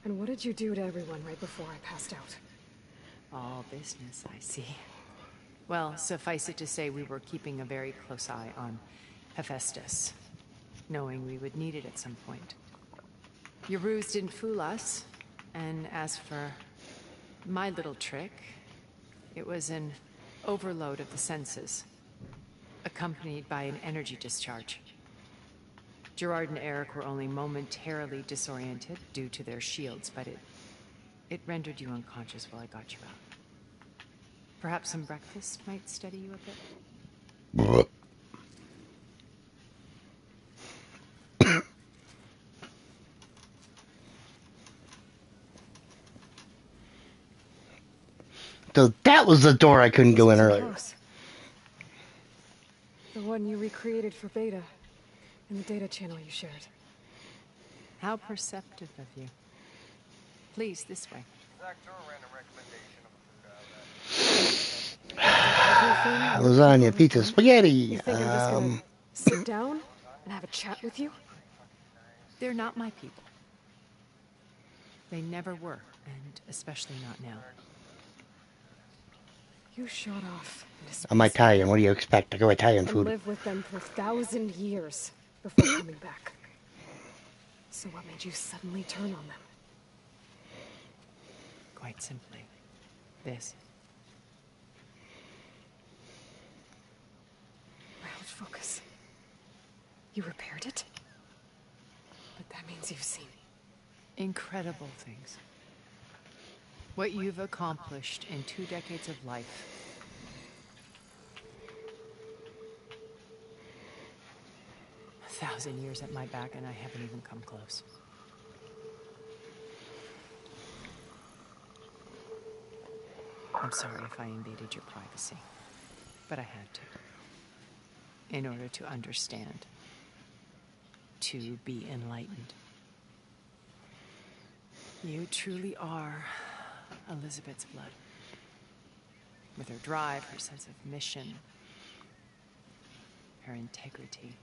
S3: And what did you do to everyone right before I passed out?
S2: All business, I see. Well, suffice it to say we were keeping a very close eye on Hephaestus, knowing we would need it at some point. Your ruse didn't fool us, and as for my little trick, it was an overload of the senses, accompanied by an energy discharge. Gerard and Eric were only momentarily disoriented due to their shields, but it rendered you unconscious while I got you out. Perhaps some breakfast might steady you a bit?
S1: So that was the door I couldn't go in earlier.
S3: The one you recreated for Beta, in the data channel you shared.
S2: How perceptive of you. Please, this way.
S1: Lasagna, pizza, spaghetti.
S3: You think I'm just gonna sit down and have a chat with you?
S2: They're not my people. They never were, and especially not now.
S3: You shot off into space.
S1: I'm Italian. What do you expect? I go Italian
S3: and
S1: food.
S3: live with them for 1,000 years before coming back. So what made you suddenly turn on them?
S2: Quite simply, this.
S3: Mild focus. You repaired it? But that means you've seen
S2: Incredible things. What you've accomplished in 2 decades of life. A 1,000 years at my back and I haven't even come close. I'm sorry if I invaded your privacy, but I had to. In order to understand. To be enlightened. You truly are Elizabeth's blood. With her drive, her sense of mission,
S17: her integrity.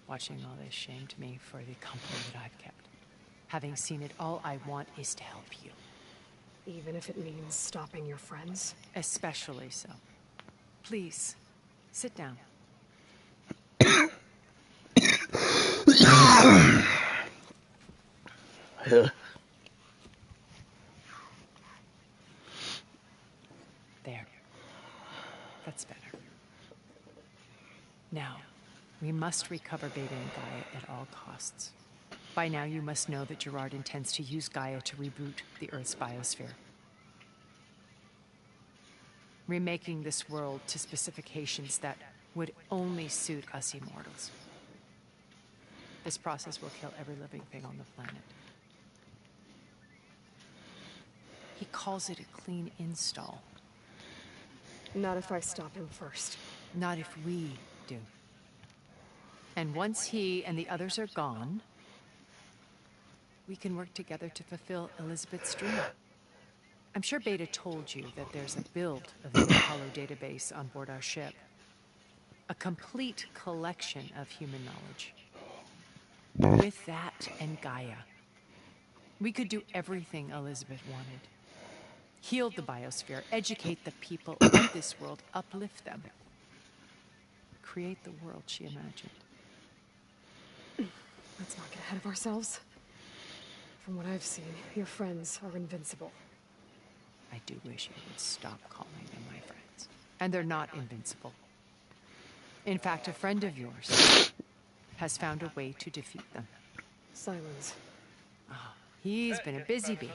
S17: Watching all this shamed me for the company that I've kept. Having seen it, all I want is to help you.
S3: Even if it means stopping your friends?
S17: Especially so. Please, sit down. There. That's better. Now, we must recover Beta and Gaia at all costs. By now, you must know that Gerard intends to use Gaia to reboot the Earth's biosphere. Remaking this world to specifications that would only suit us immortals. This process will kill every living thing on the planet. He calls it a clean install.
S3: Not if I stop him first.
S17: Not if we do. And once he and the others are gone, we can work together to fulfill Elizabeth's dream. I'm sure Beta told you that there's a build of the Apollo database on board our ship. A complete collection of human knowledge. With that and Gaia, we could do everything Elizabeth wanted. Heal the biosphere, educate the people of this world, uplift them. Create the world she imagined.
S3: Let's not get ahead of ourselves. From what I've seen, your friends are invincible.
S17: I do wish you would stop calling them my friends. And they're not invincible. In fact, a friend of yours has found a way to defeat them.
S3: Silence.
S17: He's been a busy bee,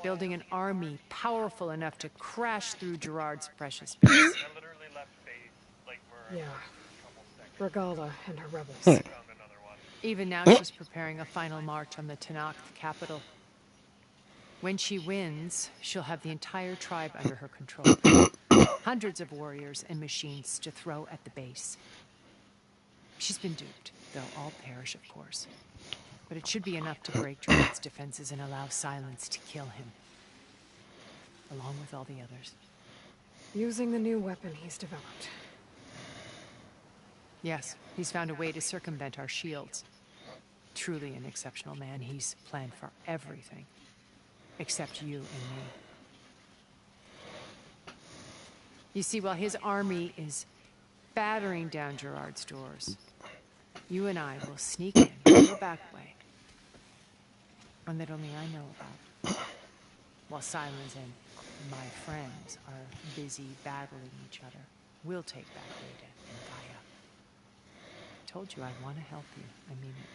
S17: building an army powerful enough to crash through Gerard's precious base.
S3: Yeah. Regala and her rebels.
S17: Even now, she's preparing a final march on the Tenakth capital. When she wins, she'll have the entire tribe under her control. Hundreds of warriors and machines to throw at the base. She's been duped. They'll all perish, of course. But it should be enough to break Gerard's defenses and allow Silence to kill him. Along with all the others.
S3: Using the new weapon he's developed.
S17: Yes, he's found a way to circumvent our shields. Truly an exceptional man. He's planned for everything. Except you and me. You see, while his army is battering down Gerard's doors, you and I will sneak in through a back way. One that only I know about. While Silence and my friends are busy battling each other, we'll take back Beta and Gaia. I told you I want to help you. I mean it.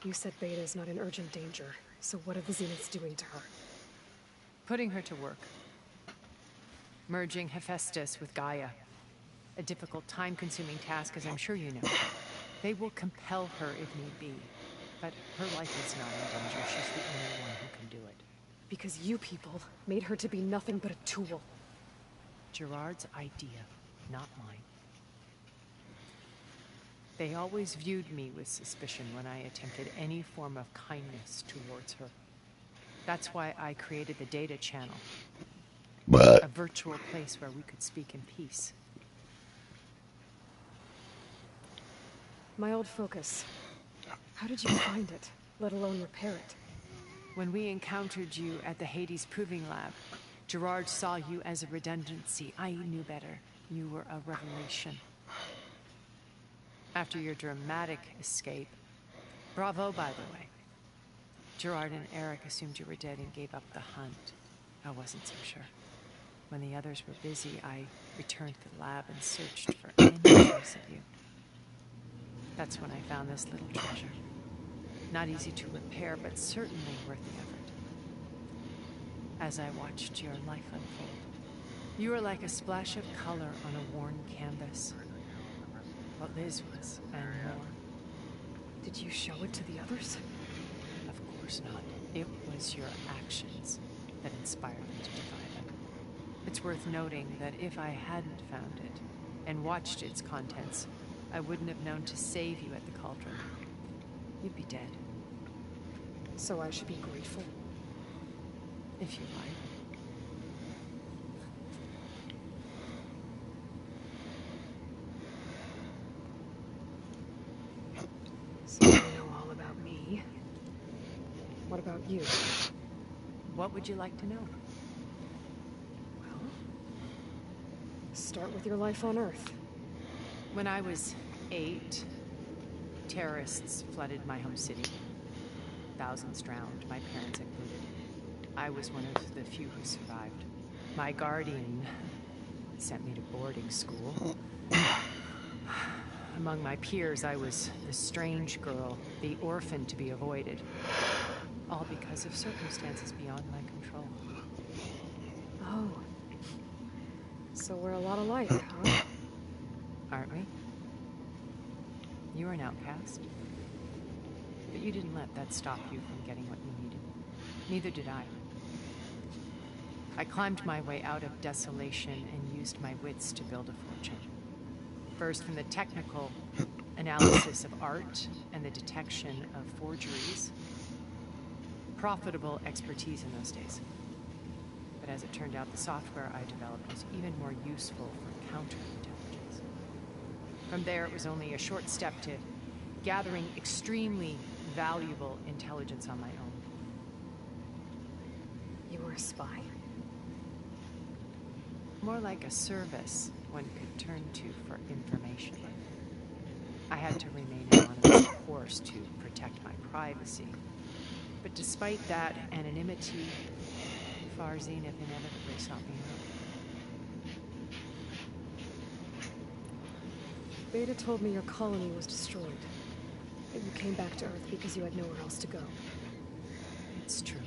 S3: You said Beta is not in urgent danger, so what are the Zeniths doing to her?
S17: Putting her to work. Merging Hephaestus with Gaia. A difficult, time-consuming task, as I'm sure you know. They will compel her if need be. But her life is not in danger. She's the only one who can do it.
S3: Because you people made her to be nothing but a tool.
S17: Gerard's idea, not mine. They always viewed me with suspicion when I attempted any form of kindness towards her. That's why I created the data channel. A virtual place where we could speak in peace.
S3: My old focus. How did you find it, let alone repair it?
S17: When we encountered you at the Hades Proving Lab, Gerard saw you as a redundancy. I knew better. You were a revelation. After your dramatic escape, bravo, by the way. Gerard and Eric assumed you were dead and gave up the hunt. I wasn't so sure. When the others were busy, I returned to the lab and searched for any trace of you. That's when I found this little treasure. Not easy to repair, but certainly worth the effort. As I watched your life unfold, you were like a splash of color on a worn canvas. What Liz was, and more.
S3: Did you show it to the others?
S17: Of course not. It was your actions that inspired me to defy them. It's worth noting that if I hadn't found it and watched its contents, I wouldn't have known to save you at the cauldron. You'd be dead.
S3: So I should be grateful?
S17: If you like.
S3: So you know all about me. What about you?
S17: What would you like to know?
S3: Well, start with your life on Earth.
S17: When I was 8, terrorists flooded my home city. Thousands drowned, my parents included. I was one of the few who survived. My guardian sent me to boarding school. Among my peers, I was the strange girl, the orphan to be avoided. All because of circumstances beyond my control.
S3: Oh. So we're a lot alike, huh?
S17: Aren't we? You were an outcast. But you didn't let that stop you from getting what you needed. Neither did I. I climbed my way out of desolation and used my wits to build a fortune. First from the technical analysis of art and the detection of forgeries. Profitable expertise in those days. But as it turned out, the software I developed was even more useful for counterintelligence. From there, it was only a short step to gathering extremely valuable intelligence on my own.
S3: You were a spy?
S17: More like a service one could turn to for information. I had to remain anonymous, of course, to protect my privacy. But despite that anonymity, Farzina inevitably sought me out.
S3: Beta told me your colony was destroyed. That you came back to Earth because you had nowhere else to go.
S17: It's true.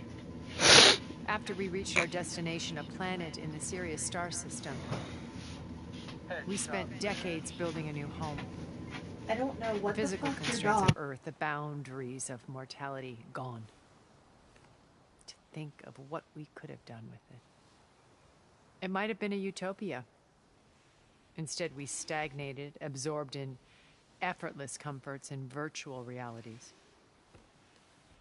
S17: After we reached our destination, a planet in the Sirius star system, we spent decades building a new home.
S1: I don't know what
S17: the physical
S1: the fuck
S17: constraints of Earth, the boundaries of mortality, gone. To think of what we could have done with it. It might have been a utopia. Instead, we stagnated, absorbed in effortless comforts and virtual realities.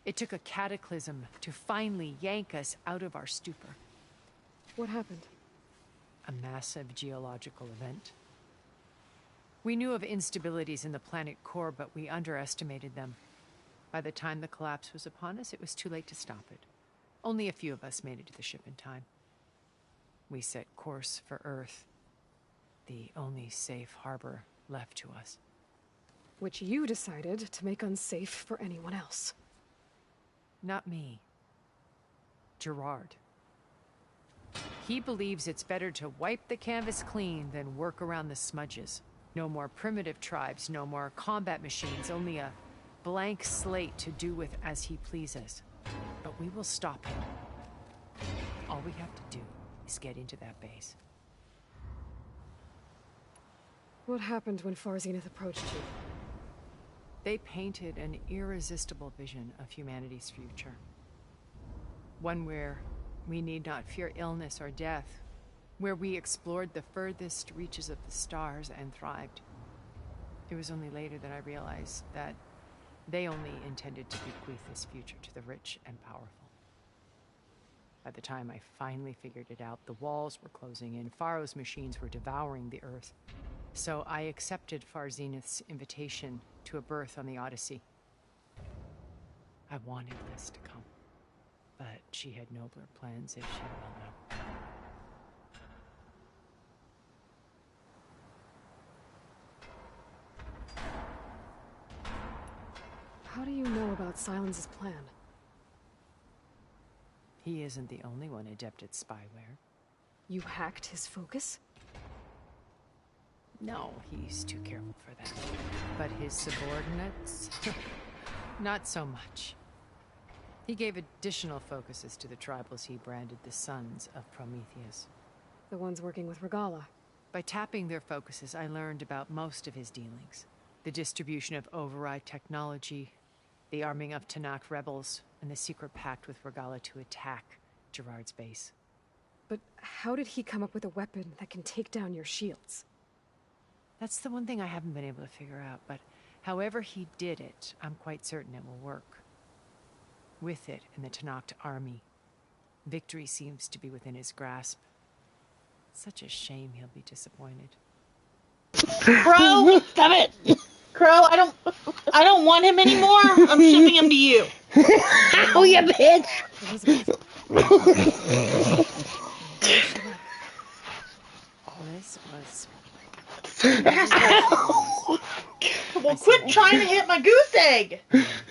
S17: It took a cataclysm to finally yank us out of our stupor.
S3: What happened?
S17: A massive geological event. We knew of instabilities in the planet core, but we underestimated them. By the time the collapse was upon us, it was too late to stop it. Only a few of us made it to the ship in time. We set course for Earth, the only safe harbor left to us.
S3: Which you decided to make unsafe for anyone else.
S17: Not me. Gerard. He believes it's better to wipe the canvas clean than work around the smudges. No more primitive tribes, no more combat machines, only a blank slate to do with as he pleases. But we will stop him. All we have to do is get into that base.
S3: What happened when Far Zenith approached you?
S17: They painted an irresistible vision of humanity's future. One where we need not fear illness or death, where we explored the furthest reaches of the stars and thrived. It was only later that I realized that they only intended to bequeath this future to the rich and powerful. By the time I finally figured it out, the walls were closing in, Pharaoh's machines were devouring the Earth. So I accepted Far Zenith's invitation to a berth on the Odyssey. I wanted Liz to come, but she had nobler plans, if she will know.
S3: How do you know about Silence's plan?
S17: He isn't the only one adept at spyware.
S3: You hacked his focus?
S17: No, he's too careful for that. But his subordinates? Not so much. He gave additional focuses to the tribals he branded the Sons of Prometheus.
S3: The ones working with Regala.
S17: By tapping their focuses, I learned about most of his dealings. The distribution of override technology, the arming of Tanakh rebels, and the secret pact with Regala to attack Gerard's base.
S3: But how did he come up with a weapon that can take down your shields?
S17: That's the one thing I haven't been able to figure out, but however he did it, I'm quite certain it will work. With it and the Tenakth army, victory seems to be within his grasp. Such a shame he'll be disappointed.
S10: Crow!
S1: Stop it!
S10: Crow, I don't want him anymore. I'm shipping him to you.
S1: Oh, you bitch!
S17: Liz was...
S10: Well, quit trying to hit my goose egg.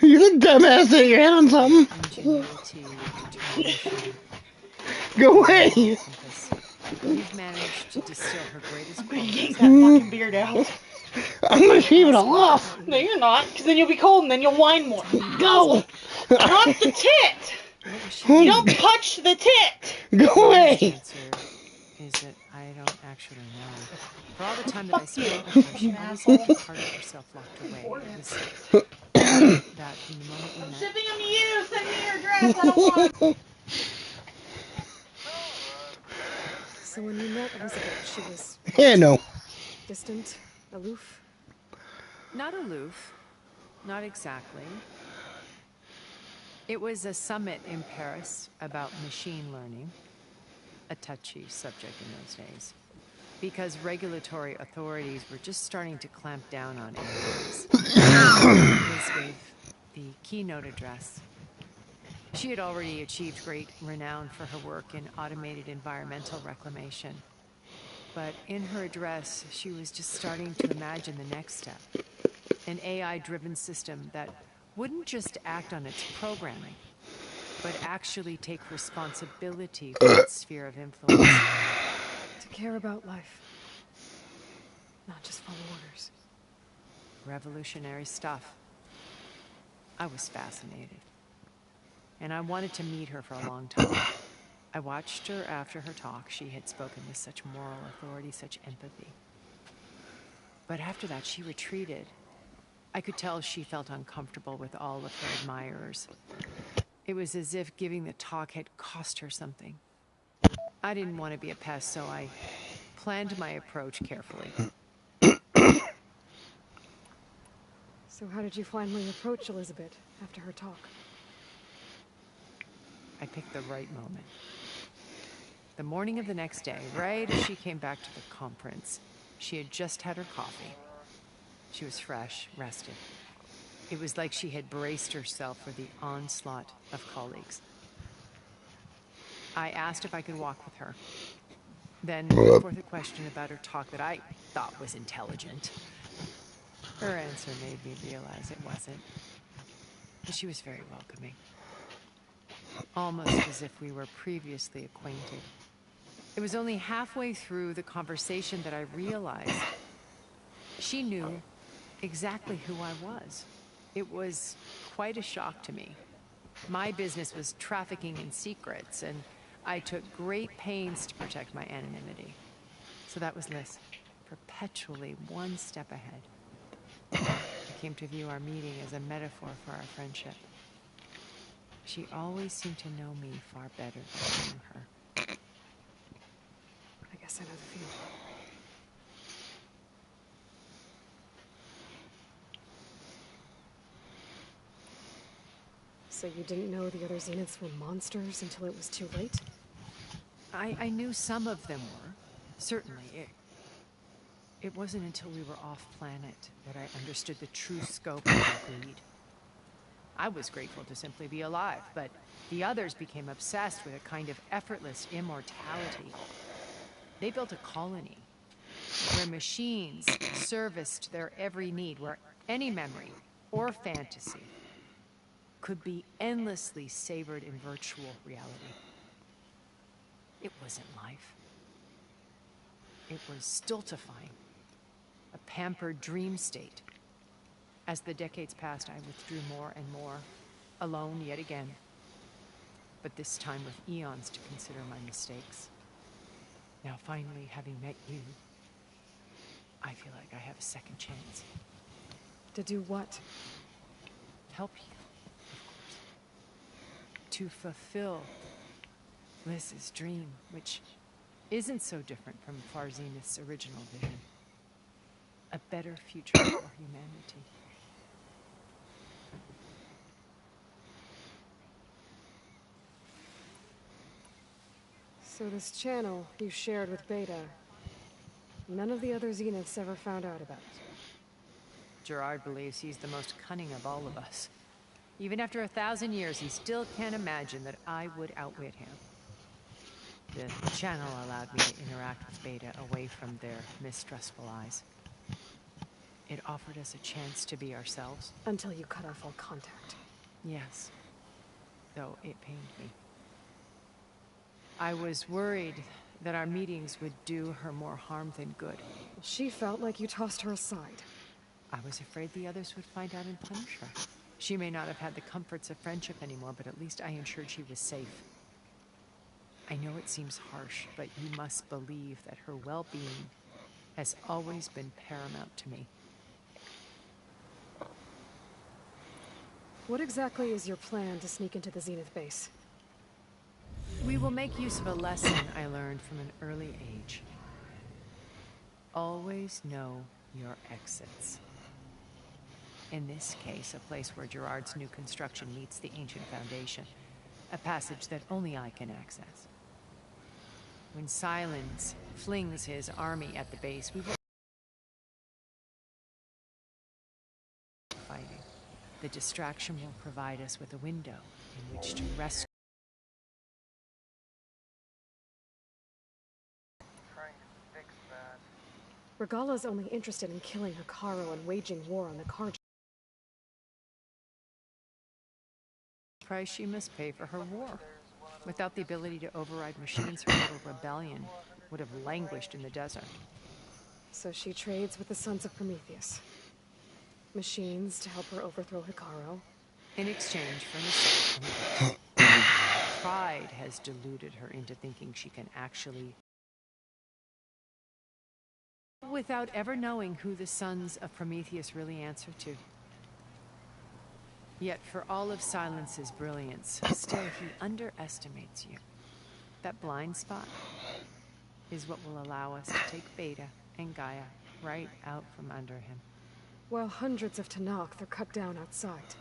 S1: You're the dumbass that you're having something. Go away.
S17: You've managed to distill her greatest qualities.
S10: Yank that fucking beard out.
S1: I'm gonna shave it all off.
S10: No, you're not, because then you'll be cold and then you'll whine more.
S1: Go.
S10: Not the tit. You don't touch the tit.
S1: Go away.
S17: Is that I don't actually know. For all the time that I spent with her, she always had a part of herself locked away. It was that from the moment we met.
S10: Shipping him to you. Send me your address. I don't want him.
S3: So when you met Elizabeth, she was...
S1: Yeah, no.
S3: distant, aloof?
S17: Not aloof. Not exactly. It was a summit in Paris about machine learning. A touchy subject in those days. Because regulatory authorities were just starting to clamp down on AIs. Liz gave the keynote address. She had already achieved great renown for her work in automated environmental reclamation. But in her address, she was just starting to imagine the next step. An AI-driven system that wouldn't just act on its programming, but actually take responsibility for its sphere of influence.
S3: To care about life. Not just follow orders.
S17: Revolutionary stuff. I was fascinated. And I wanted to meet her for a long time. I watched her after her talk. She had spoken with such moral authority, such empathy. But after that, she retreated. I could tell she felt uncomfortable with all of her admirers. It was as if giving the talk had cost her something. I didn't want to be a pest, so I planned my approach carefully.
S3: So how did you finally approach Elizabeth after her talk?
S17: I picked the right moment. The morning of the next day, right as she came back to the conference, she had just had her coffee. She was fresh, rested. It was like she had braced herself for the onslaught of colleagues. I asked if I could walk with her. Then put forth a question about her talk that I thought was intelligent. Her answer made me realize it wasn't. But she was very welcoming. Almost as if we were previously acquainted. It was only halfway through the conversation that I realized she knew exactly who I was. It was quite a shock to me. My business was trafficking in secrets, and I took great pains to protect my anonymity. So that was Liz, perpetually one step ahead. I came to view our meeting as a metaphor for our friendship. She always seemed to know me far better than I knew her.
S3: I guess I know the feeling. So you didn't know the other Zeniths were monsters until it was too late?
S17: I knew some of them were. Certainly. It wasn't until we were off-planet that I understood the true scope of their greed. I was grateful to simply be alive, but the others became obsessed with a kind of effortless immortality. They built a colony where machines serviced their every need, where any memory or fantasy could be endlessly savored in virtual reality. It wasn't life. It was stultifying, a pampered dream state. As the decades passed, I withdrew more and more, alone yet again, but this time with eons to consider my mistakes. Now finally, having met you, I feel like I have a second chance.
S3: To do what?
S17: Help you, of course. To fulfill Liz's dream, which isn't so different from Far Zenith's original vision. A better future for humanity.
S3: So this channel you shared with Beta, none of the other Zeniths ever found out about it.
S4: Gerard believes he's the most cunning of all of us. Even after 1,000 years, he still can't imagine that I would outwit him. The channel allowed me to interact with Beta away from their mistrustful eyes. It offered us a chance to be ourselves.
S3: Until you cut off all contact.
S4: Yes. Though it pained me. I was worried that our meetings would do her more harm than good.
S3: She felt like you tossed her aside.
S4: I was afraid the others would find out and punish her. She may not have had the comforts of friendship anymore, but at least I ensured she was safe. I know it seems harsh, but you must believe that her well-being has always been paramount to me.
S3: What exactly is your plan to sneak into the Zenith base?
S4: We will make use of a lesson I learned from an early age. Always know your exits. In this case, a place where Gerard's new construction meets the ancient foundation. A passage that only I can access. When Silence flings his army at the base, we will fighting. The distraction will provide us with a window in which to rescue.
S3: Regala's only interested in killing Hekarro and waging war on the Carja.
S4: Price she must pay for her war. Without the ability to override machines, her little rebellion would have languished in the desert.
S3: So she trades with the Sons of Prometheus. Machines to help her overthrow Hekarro.
S4: In exchange for mistakes. Pride has deluded her into thinking she can actually... without ever knowing who the Sons of Prometheus really answer to. Yet for all of Silence's brilliance, still he underestimates you. That blind spot is what will allow us to take Beta and Gaia right out from under him.
S3: While hundreds of Tenakth are cut down outside.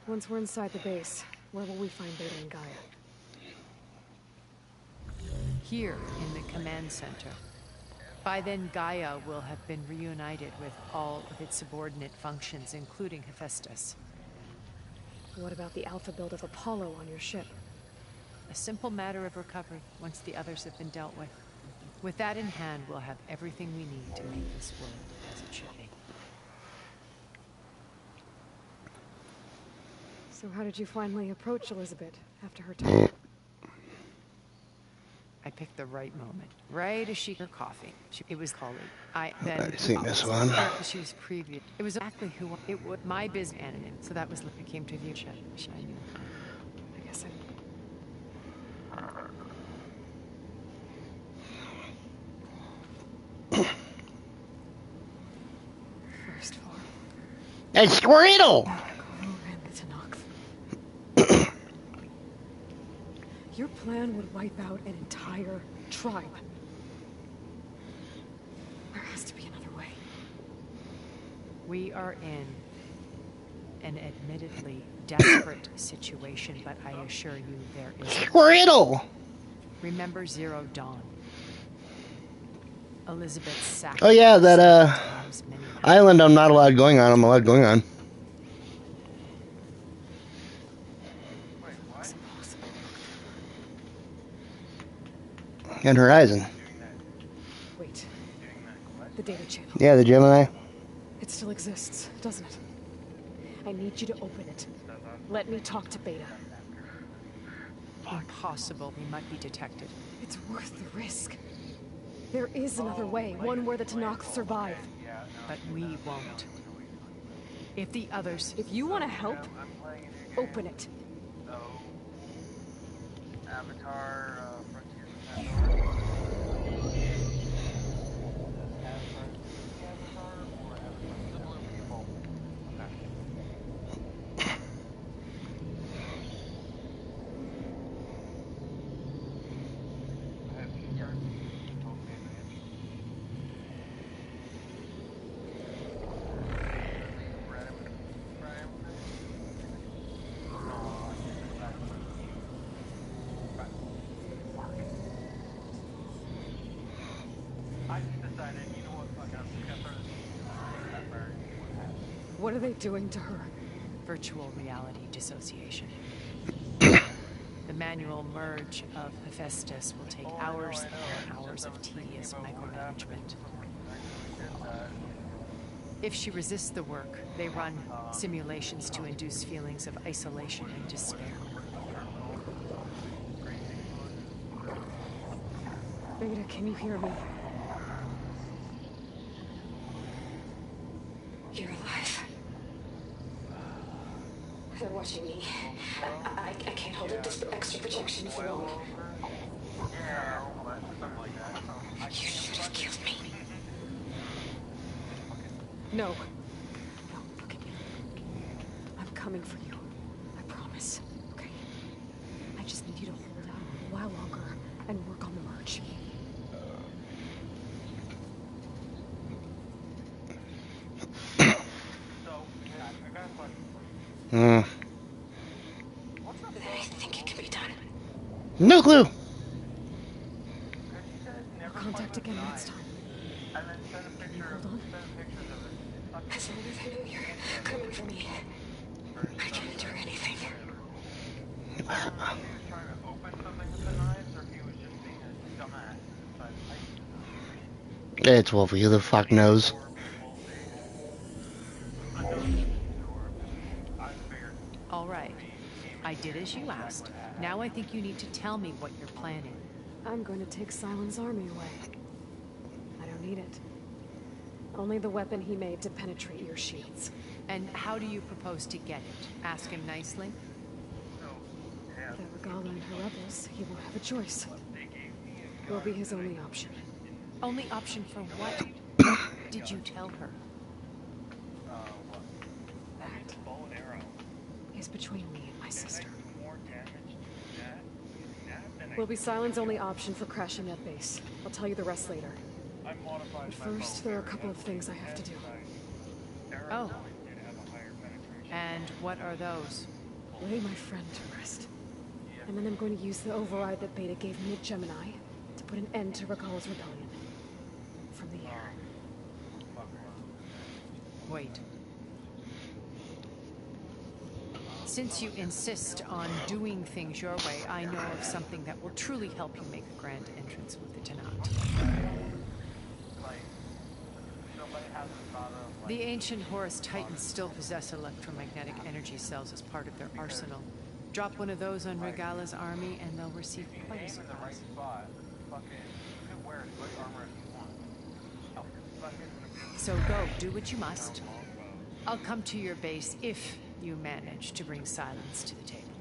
S3: Once we're inside the base, where will we find Beta and Gaia?
S4: Here in the command center. By then, Gaia will have been reunited with all of its subordinate functions, including Hephaestus.
S3: What about the alpha build of Apollo on your ship?
S4: A simple matter of recovery once the others have been dealt with. With that in hand, we'll have everything we need to make this world as it should be.
S3: So how did you finally approach Elizabeth after her time?
S4: I picked the right moment, right as she her coffee. It was colleague.
S1: I've seen this one.
S4: She was previewed. It was exactly who it was. My business anonym. So that was it came to view. I knew.
S3: I guess First floor.
S1: It's Squirtle!
S3: Your plan would wipe out an entire tribe. There has to be another way.
S4: We are in an admittedly desperate situation, but I assure you there is...
S1: Squirtle!
S4: Remember Zero Dawn. Elizabeth's sacrifice.
S1: Oh yeah, that island I'm not allowed going on, I'm allowed going on. And Horizon.
S3: Wait. The data channel.
S1: Yeah, the Gemini.
S3: It still exists, doesn't it? I need you to open it. Let me talk to Beta.
S4: Impossible. We might be detected.
S3: It's worth the risk. There is another way, one where the Tenakth survive.
S4: But we won't. If the others...
S3: If you want to help, open it.
S11: Avatar,
S3: What are they doing to her?
S4: Virtual reality dissociation. The manual merge of Hephaestus will take hours and hours of tedious micromanagement. If she resists the work, they run simulations to induce feelings of isolation and despair.
S3: Beta, can you hear me? You're alive. They're watching me. I can't hold up this extra protection for long. You should have killed me. No. No, look at me. I'm coming for you. I promise. Okay? I just need you to hold out a while longer and work on the merge. I think it can be done.
S1: No clue.
S3: We'll contact again next time. Can you hold on? As long as I know you're coming for me, I can endure anything.
S1: It's Wolfie. Who the fuck knows?
S4: All right. I did as you asked. Now I think you need to tell me what you're planning.
S3: I'm going to take Sylens' army away. I don't need it. Only the weapon he made to penetrate your shields.
S4: And how do you propose to get it? Ask him nicely?
S3: The Regalla and her rebels, he won't have a choice. Will be his only option.
S4: Only option for what? Did you tell her?
S3: That is between me and my sister. Will be Sylens' only option for crashing that base. I'll tell you the rest later. But first, there are a couple of things I have to do.
S4: Oh. And what are those?
S3: Lay my friend to rest. And then I'm going to use the override that Beta gave me at Gemini to put an end to Regalla's rebellion. From the air.
S4: Wait. Since you insist on doing things your way, I know of something that will truly help you make a grand entrance with the Tenat. The ancient Horus Titans still possess electromagnetic energy cells as part of their arsenal. Drop one of those on Regalla's army and they'll receive quite a surprise. So go, do what you must. I'll come to your base if you manage to bring Sylens to the table.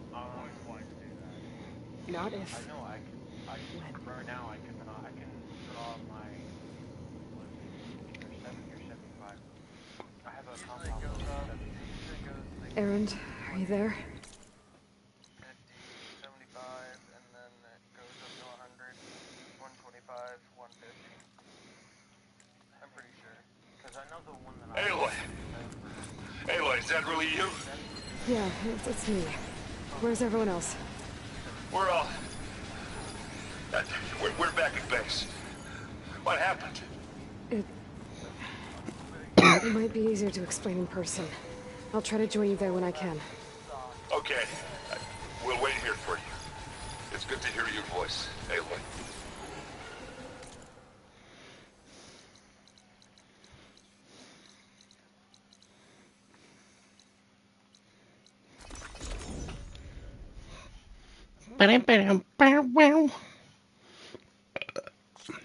S3: Not if.
S11: Right now, I can draw my. I have a compound.
S3: Erend, are you there?
S11: 75, and then it goes up to 100, 125, 150. I'm pretty sure. Because I know the one that
S6: Aloy! Aloy, is that really you?
S3: Yeah, it's me. Where's everyone else?
S6: We're all... We're back at base. What happened?
S3: It might be easier to explain in person. I'll try to join you there when I can.
S6: Okay. We'll wait here for you. It's good to hear your voice, Aloy.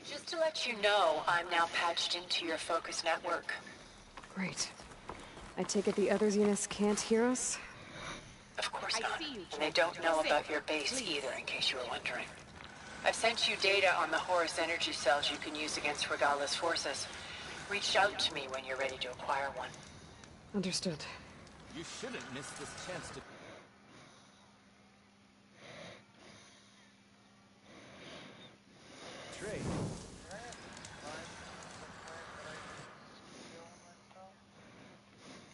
S9: Just to let you know, I'm now patched into your focus network.
S3: Great. I take it the other Zeniths can't hear us?
S9: Of course not. And they don't know about your base either, in case you were wondering. I've sent you data on the Horus energy cells you can use against Regalla's forces. Reach out to me when you're ready to acquire one.
S3: Understood.
S8: You shouldn't miss this chance to... Trey,